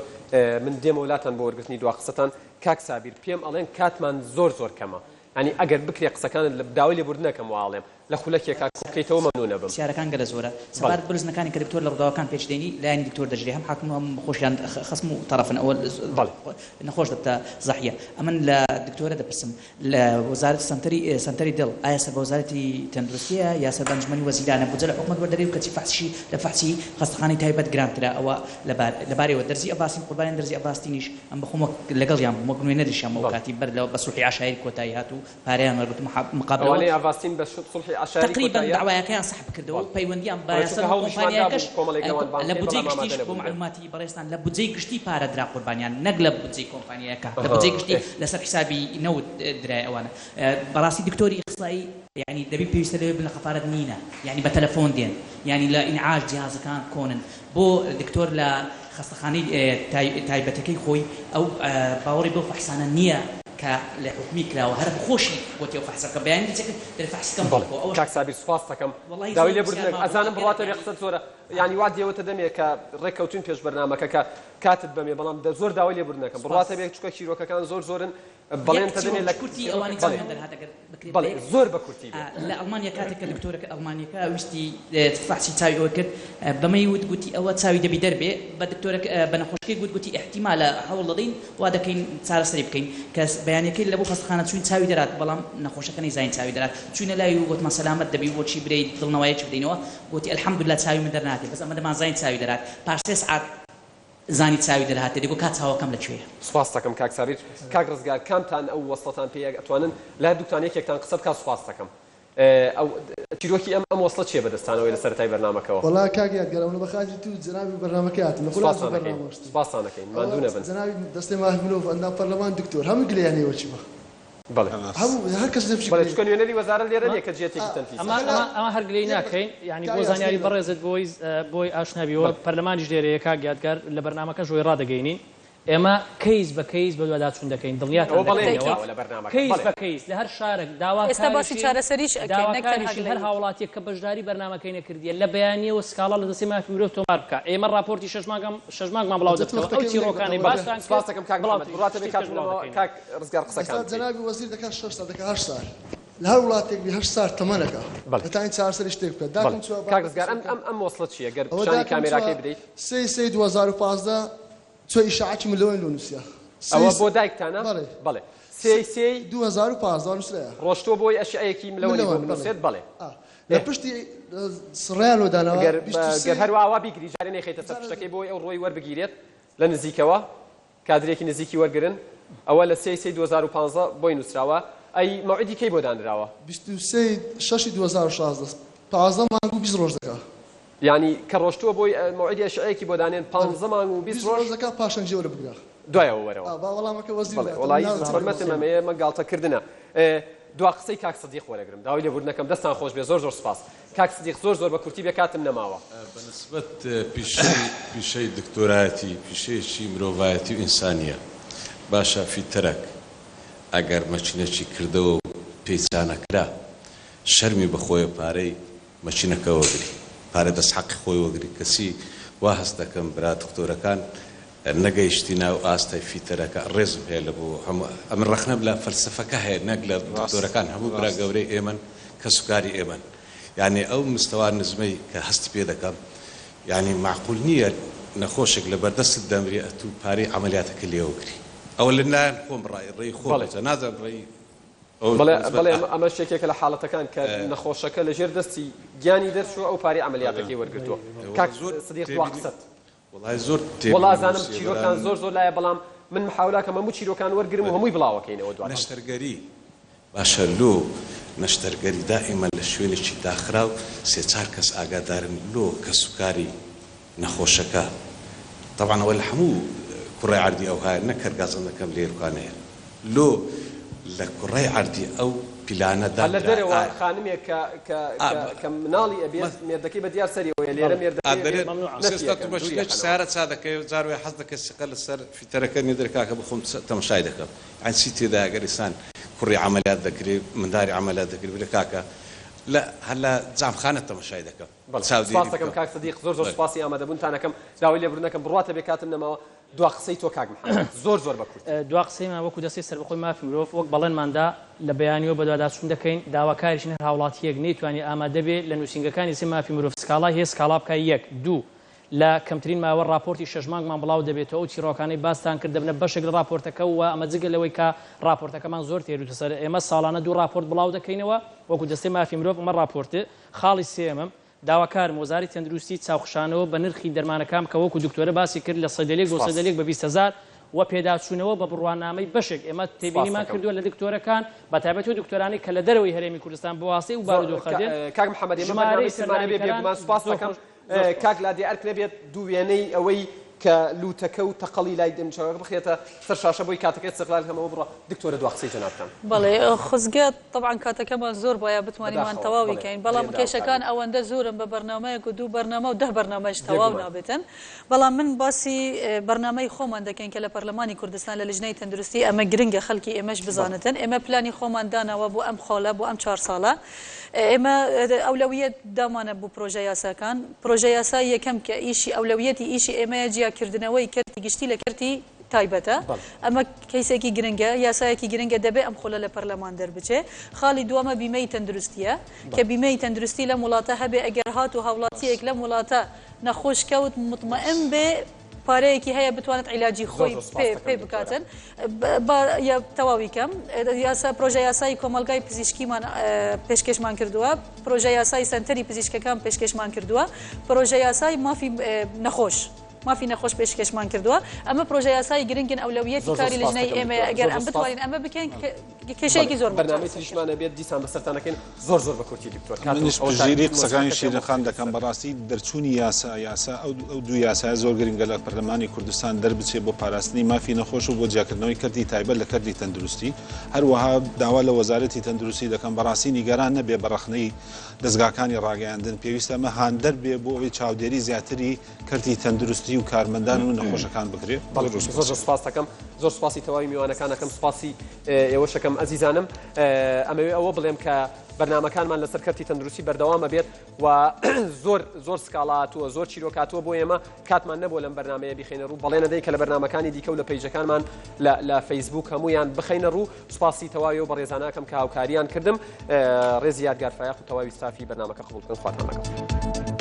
Speaker 2: من دێمە وڵاتان بۆ وەرگرتنی دوا قسەتان کاک سابیر پێم ئەڵێن کاتمان زۆر کەمە ینی ئەگەر بکرێ قسەکان لە داوای لێبوردنەکەم واڵێم لە خولەکێکا بکەیتەوە مەمنونە بم
Speaker 9: سیارەکان گەلە زۆرە سەبارەت برزنەکانی کە دکتۆر لە ڕووداوەکان پێچدێنی لایەنی دکتۆر دەژرێ هەم حاکم هەم خۆشیان خەسم و تەرەفن ئەوە نەخۆش دەبتە زەحیە ئەمن لە دکتۆرە دەپرسم لە وەزارەتی سەنتەری دڵ ئایا سەر بە وەزارەتی تەندروستیە یا سەر بەنجمەنی وەزیرانە بودجە لە حکومەت وەردەگرێت و کەچی فەحشی لە فەحسی خەستەخانەی تایبەت گرانترا ئەوە لەبارەوە دەرزی ئەباسین قوربانیان دەرزی ئەباستینیش ئەم بەخۆمە لەگەڵیان وەک نوێنەریشیان ئەو کاتی بەر لە بە سوڵحی عاشایی کۆتایی هاتوو پارەیان وەرگرت مقابلەوەی
Speaker 2: ئەڤاستین بە سوڵحی عاشایی
Speaker 9: تقریبا دعوایەکەیان سەحب کردەوە پەیوەندیان بە یاسا کۆمپانیاکەش لە بودجەی گشتیش بۆ معلوماتی بەڕێستان لە بودجەی گشتی پارەدرا قوربانیان نەک لە بودجەی کۆمپانیەکە لە بودجەی گشتی لەسەر حسابی نەوت درای ئەوانە بەڕاستی دکتۆری ئیخسایی یعنی دەبی پێویستە لەوێ بن لە خەفارەت نینە یعنی بە تەلەفۆن دێن یعنی لە ئینعاش جیهازەکان کۆنن بۆ دکتۆر لە خەستەخانەی تایبەتەکەی خۆی ئەو باوەڕی بۆ فەحسانە نییە کە لە حکومی کراوە هەر خۆشی بۆتی ئەو فەحسەکە بەیانی دەچێت دەرفەحسکەم
Speaker 2: بڵێ کاک سابیر سوپاس دەکەم داوای لێبوردنێک ئەزانم بڕاتە بێ قسەت زۆرە یعنی وا دێوەتە دەمێ کە ڕێککەوتون پێش بەرنامەکە کە کاتت بەمێ بەڵام زۆر داوای لێبوردنەکەم بڕاتە بێ چکە چیرۆکەکان زۆرن بەڵێن تەدەمێ لە
Speaker 9: کورتی ئەوانی
Speaker 2: زۆر بە کورتی
Speaker 9: لە ئەڵمانیا کاتێککە دکتۆرەکە ئەڵمانیەکە ویستی فەحسی چاوی ئەوە کرد بەمەی وتگوتی ئەوە چاوی دەبی دەربێ بە دکتۆرەکە بە نەخۆشکەی گوتی احتیمالە هەوڵ دەدەین وا دەکەین چارەسەری بکەین کە بەیانەکەی لە بۆ خەستەخانە چوین چاوی دەرات بەڵام نەخۆشەکە نەیزانین چاوی دەرات چوینە لای و گوتمان سەلامەت دەبی بۆچی برەی دڵنەوەیەکی بدەینەوە گوتی ئەلحەمدوللا چاوی من دەرناتێ بەس ئەمە دەمانزانین چاوی دەرات پاش 3 ساعات زانی چاوی دەرهاتێ دەگو کات چاوەکەم لەکوێیە.
Speaker 2: سوپاس دەکەم کاک سابیر کاک ڕزگار کامتان ئەو وەسڵەتان پێ ئەتوانن لە دووتان یەکێکتان قسە بکات سوپاس دەکەم. ئەو چیرۆکی ئەم وەسڵە چیە بەدەستانەوەی لە سەرەتای بەرنامەکەەوە؟
Speaker 10: وەڵا کاک یادگەرەوە بەخاطری تو جنابی بەرنامەکە هاتن لە خلاص بەرنامەوە
Speaker 2: سوپاسان دەکەین ماندوو نەبن
Speaker 10: جنابی دەستێ ماهر مرۆڤ ئەندام پەرلەمان دکتۆر هەموو گلەیانەوە چی بە
Speaker 2: بەڵێ
Speaker 10: هەموو هەر کەس دەبچ
Speaker 2: بەڵێ چکە نوێنەری وەزارە لێرە نیە کە جێتێکی تەنفیز
Speaker 3: ئەمە هەرگلەی ناکەین یعنی بۆ زانیاری بەڕێزت بۆی ئاشنابیەوە پەرلەمانیش لێرەیە کاک یادگار لە بەرنامەکە ژۆی ڕادەگەینین ئێمە کەیس بە کەیس بە دوواداچوون دەکەین دڵنیاتەوە کەیس بە کەیس لە هەر شارێک
Speaker 4: ئێستا باسی چارەسەریش
Speaker 3: داواکاریشی هەر هاوڵاتیەک کە بەشداری بەرنامەکەی نەکردیە لە بەیانیەوە سکاڵا لە دەستی مافی مرۆڤ تۆمار بکە ئێمە راپۆرتی 6 مانگمان بڵاو دەکەوە ئەو چیرۆکانی باسان
Speaker 2: سپاس دەکەم کاک بڵاتە بێ کاک ڕزگار قسەکان
Speaker 10: جنابی وەزیر دەکات 6 سال دەکات 8 سال لە هەر وڵاتێک 8 سال تەمەنەکە هەتاین 4 سەری شتێک بکات داکەم
Speaker 2: کاک ڕزگار ئەم وەسڵە چییە گەر پیشانی کامێراکەی بدەیت
Speaker 10: 3 2015 چۆ ئیشاعەتی ملەوەی لۆ نووسیا
Speaker 2: ئەوە بۆ دایکتانە بەڵێ
Speaker 10: 2015 نووسرەیە
Speaker 2: ڕۆشتۆ بۆی ئەشعەیەکی ملەوەی بۆ بنووسێت بەڵێ
Speaker 10: لە پشتی سڕیان لۆدانەوە
Speaker 2: گەر هەروەوا بیگری جارێ نەیخێتە سەر پشتەکەی بۆی ئەو ڕۆی وەربگیرێت لە نزیکەوە کادرێکی نزیکی وەرگرن ئەوە لە 3 2015 بۆی نووسراوە ئەی مەوعیدی کەی بۆ دانراوە
Speaker 10: 23 2016 15 مانگ و 20 ڕۆژ دەکا
Speaker 2: یعنی کە ڕۆشتووە بۆی مەوعیدی ئەشعەیەکی بۆ دانێن 15 مانگ و 20 ڕۆژ
Speaker 10: دەکا پاشان جێوە بگرا
Speaker 2: دوایەوە وەرەوە
Speaker 10: وەڵامەکە وەزیر
Speaker 2: وڵای حرمەتم ئەمەیە مەگاڵتەکردنە دوا قسەی کاک سەدیق وەرەگرم داوای لێبوردنەکەم دەستان خۆش بێ زۆر سپاس کاک سەدیق زۆر بە کورتی بێ کاتم نەماوە
Speaker 11: بەنسبەت پیشەی دکتۆرایەتی پیشەیەکی مرۆڤایەتی و ئینسانیە باشە فیتەرەک ئەگەر مەچینەکی کردەوە و پێیچانەکرا شەرمی بەخۆیە پارەی مەچینەکە وەگری پارە دەست حەقی خۆی وەگری کەسی وا هەست دەکەم برا دکتۆرەکان نەگەیشتی ناو ئاستای فیتەرەکە ڕێزم هەیە لە بۆ هەموو ئەمە ڕەخنە لە فەلسەفەکە هەیە نەک لە دکتۆرەکان هەموو برا گەورەی ئێمەن کە سوکاری ئێمەن یعنی ئەو مستەوا نزمەی کە هەستی پێ دەکەم یعنی معقول نییە نەخۆشێک لە بەردەستت دەمری ئەتو پارەی عەمەلیاتەکە لێوەگری ئەوە لە لایەن خۆم ڕێی خۆڵێتە نازانم ڕێی
Speaker 2: بەڵێ ئەمە شتێکێکە لە حاڵەتەکان کە نەخۆشەکە لە ژێر دەستی گیانی دەرچووە ئەو پارەی عەمەلیاتەکەی وەرگرتووە کاک سەدیق وا قسەت
Speaker 11: وڵای زۆر
Speaker 2: وڵازانم چیرۆکان زۆر لایە بەڵام من محاولاکەم هەموو چیرۆکان وەرگرم و هەمووی بڵاوەکەینەوە دوای
Speaker 11: نەشتەرگەری باشە لۆ نەشتەرگەری دائیمە لە شوێنێکی داخرا و 3-4 کەس ئاگادارن لۆ کە سوکاری نەخۆشەکە طبعا ئەوە لە هەموو کوڕی عەردی ئەو هایە نەکەرگازم دەکەم لێرکانەیە لۆ لە کوڕی عردی ئەو پیلانەدا
Speaker 2: لە دەرەوە خانمێک کە مناڵی ئەبێت مێردەکەی بە دیار سەریەوە لێرە
Speaker 11: مێردەکەی سارە چا دەکەی جاروێ حەز دەکە سقە لەسەر فیتەرەکە نێدرکاکە بخۆم تەماشای دەکەم ئەنسی تێدا گەریسان کوڕی عملیات دەکرێت منداری عملیات دەکرێت بلە کاکە لا هەلا جامخانە تەماشای دەکەم
Speaker 2: سپاسەکەم کاک سەدیق زۆر سپاسی ئامادەبوونتانەکەم داوای لێبوردنەکەم بڕاتە بێ کاتم نەماوە دوا قسەی تۆ کاک زۆر بەکورد
Speaker 3: دوا قسەیمان وەکو دەستی سەربەخۆی مافی مرۆڤ وەک بەڵێنماندا لە بەیانیەوە بە دوواداچوون دەکەین داواکاریش هەر هاوڵاتیەک نەیتوانێت ئامادە بێت لە نووسینگەکانی سی مافی مرۆڤ سکاڵای هەیە سکاڵا بکای 1 2 لە کەمترین ماوە راپۆرتی 6 مانگمان بڵاو دەبێتەوە ئەو چیرۆکانەی باستان کرد دەبنە بەشێک لە راپۆرتەکە و ئەمە جگە لەوەی کە راپۆرتەکەمان زۆر تێروتە سەر ئێمە ساڵانە 2 راپۆرت بڵاو دەکەینەوە وەکو دەستەی مافی مرۆڤ ئەمە راپۆرتە خاڵی سێمم داواکارم وەزاری تەندروستی چاوخشانەوە بە نرخی دەرمانەکان کە وەکو دکتۆرە باسی کرد لە سەدەلێک بۆ سەدەلێک بە 20,000 و پێداچوونەوە بە بڕوانامەی بەشێک ئێمە تێبینیمان کردووە لە دکتۆرەکان بە تایبەتی دکتۆرانی کە لە دەرەوەی هەرێمی کوردستان بۆ واسطەی و بارودۆخەدێن
Speaker 2: کاک محەممەد ئێمە سەمانە بێ سوپاس دەکەم کاک لا دیار نەبێت دوو وێنەی ئەوەی کە لوتەکە و تەقەڵی لای دەمچەوە بخێتە سەر شاشە بۆی کاتەکەی استقلال هەمەوە بڕە دکتۆرە دوا قسەی جەنابتان
Speaker 4: بەڵێ خزگە طبعا کاتەکەمان زۆر باە بتوانیمان تەواوی کەین بەڵام کێشەکان ئەوەندە زۆرن بە بەرنامەیەک و 2 بەرنامە و 10 بەرنامەش تەواو نابێتن بەڵام من باسی بەرنامەی خۆمان دەکەین کە لە پەرلەمانی کوردستان لە لجنەی تەندروستی ئەمە گرنگە خەڵکی ئێمەش بزانێتن ئێمە پلانی خۆمان داناوە بۆ ئەم خۆڵە بۆ ئەم 4 ساڵە ئێمە ئەولەویەت دامانە بوو پرۆژە یاساکان پرۆژە یاسای یەکەم کە ئیشی ئەولەویەتی ئیشی ئێمەیە جیاکردنەوەی کەرتی گشتی لە کەرتی تایبەتە ئەمە کەیسێکی گرنگە یاسایەکی گرنگە دەبێت ئەم خۆلە لە پەرلەمان دەربچێ خاڵی دووەمە بیمەی تەندروستیە کە بیمەی تەندروستی لە وڵاتە هەبێ ئەگەر هات و هاوڵاتیەک لە وڵاتە نەخۆشکەوت مطمئن بێ پارەیەکی هەیە بتوانێت عیلاجی خۆی پێ بکاتن تەواوی کەم یاسا پرۆژە یاسایی کۆمەلگای پزیشکیمان پێشکەشمان کردووە پرۆژە یاسای سنتەری پزیشکەکان پێشکەشمان کردووە پرۆژە یاسای مافی نەخۆش پێشکەشمان کردووە ئەمە پرۆژە یاسایی گرنگن ئەولەویەتی کاری لەژنەی ئێمە ئەگەر ئەم بتوانین ئەمە بکەین کێشەیەکی زۆر
Speaker 2: بەرنامەی تریشمانە بێت دیسان بەسەرتانەکەین زۆر بە کورتی دکتۆر
Speaker 5: منیش پژگیری قسەکانی شیرینخان دەکەم بەڕاستی دەرچوونی یاسا ئەو دوو یاسای زۆر گرنگە لە پەرلەمانی کوردستان دەربچێت بۆ پاراستنی مافی نەخۆش و بۆ جیاکردنەوەی کردی تایبەت لە کردی تەندروستی هەروەها داوا لە وەزارەتی تەندروستی دەکەم بەڕاستی نیگەران نەبێ بەڕەخنەی دەستگاکانی ڕاگەیاندن پێویستە ئەمە هاندەر بێ بۆ ئەوەی چاودێری زیاتری کردی تەندروستی و کارمەندان و نەخۆشەکان بکرێت
Speaker 2: زۆر سپاس دەکەم زۆر سپاسی تەواوی میوانەکانەکەم سپاسی ئێوەشەکەم ئەزیزانم ئەمەوێ ئەوە بڵێم کە بەرنامەکانمان لەسەر کەرتی تەندروستی بەردەوامە بێت و زۆر سکاڵاتوە زۆر چیرۆکاتوە بۆ ئێمە کاتمان نەبووە لەم بەرنامەیە بخینە ڕوو بەڵێنە دەی کە لە بەرنامەکانی دیکە و لە پەیجەکانمان لە فەیسبوک هەمویان بخینە ڕوو سپاسی تەواوی و بەڕێزاناکەم کە هاوکاریان کردم ڕێزی یادگار فایق و تەواوی ستافی بەرنامەکە قبول بکەن خواتان لەگەڵ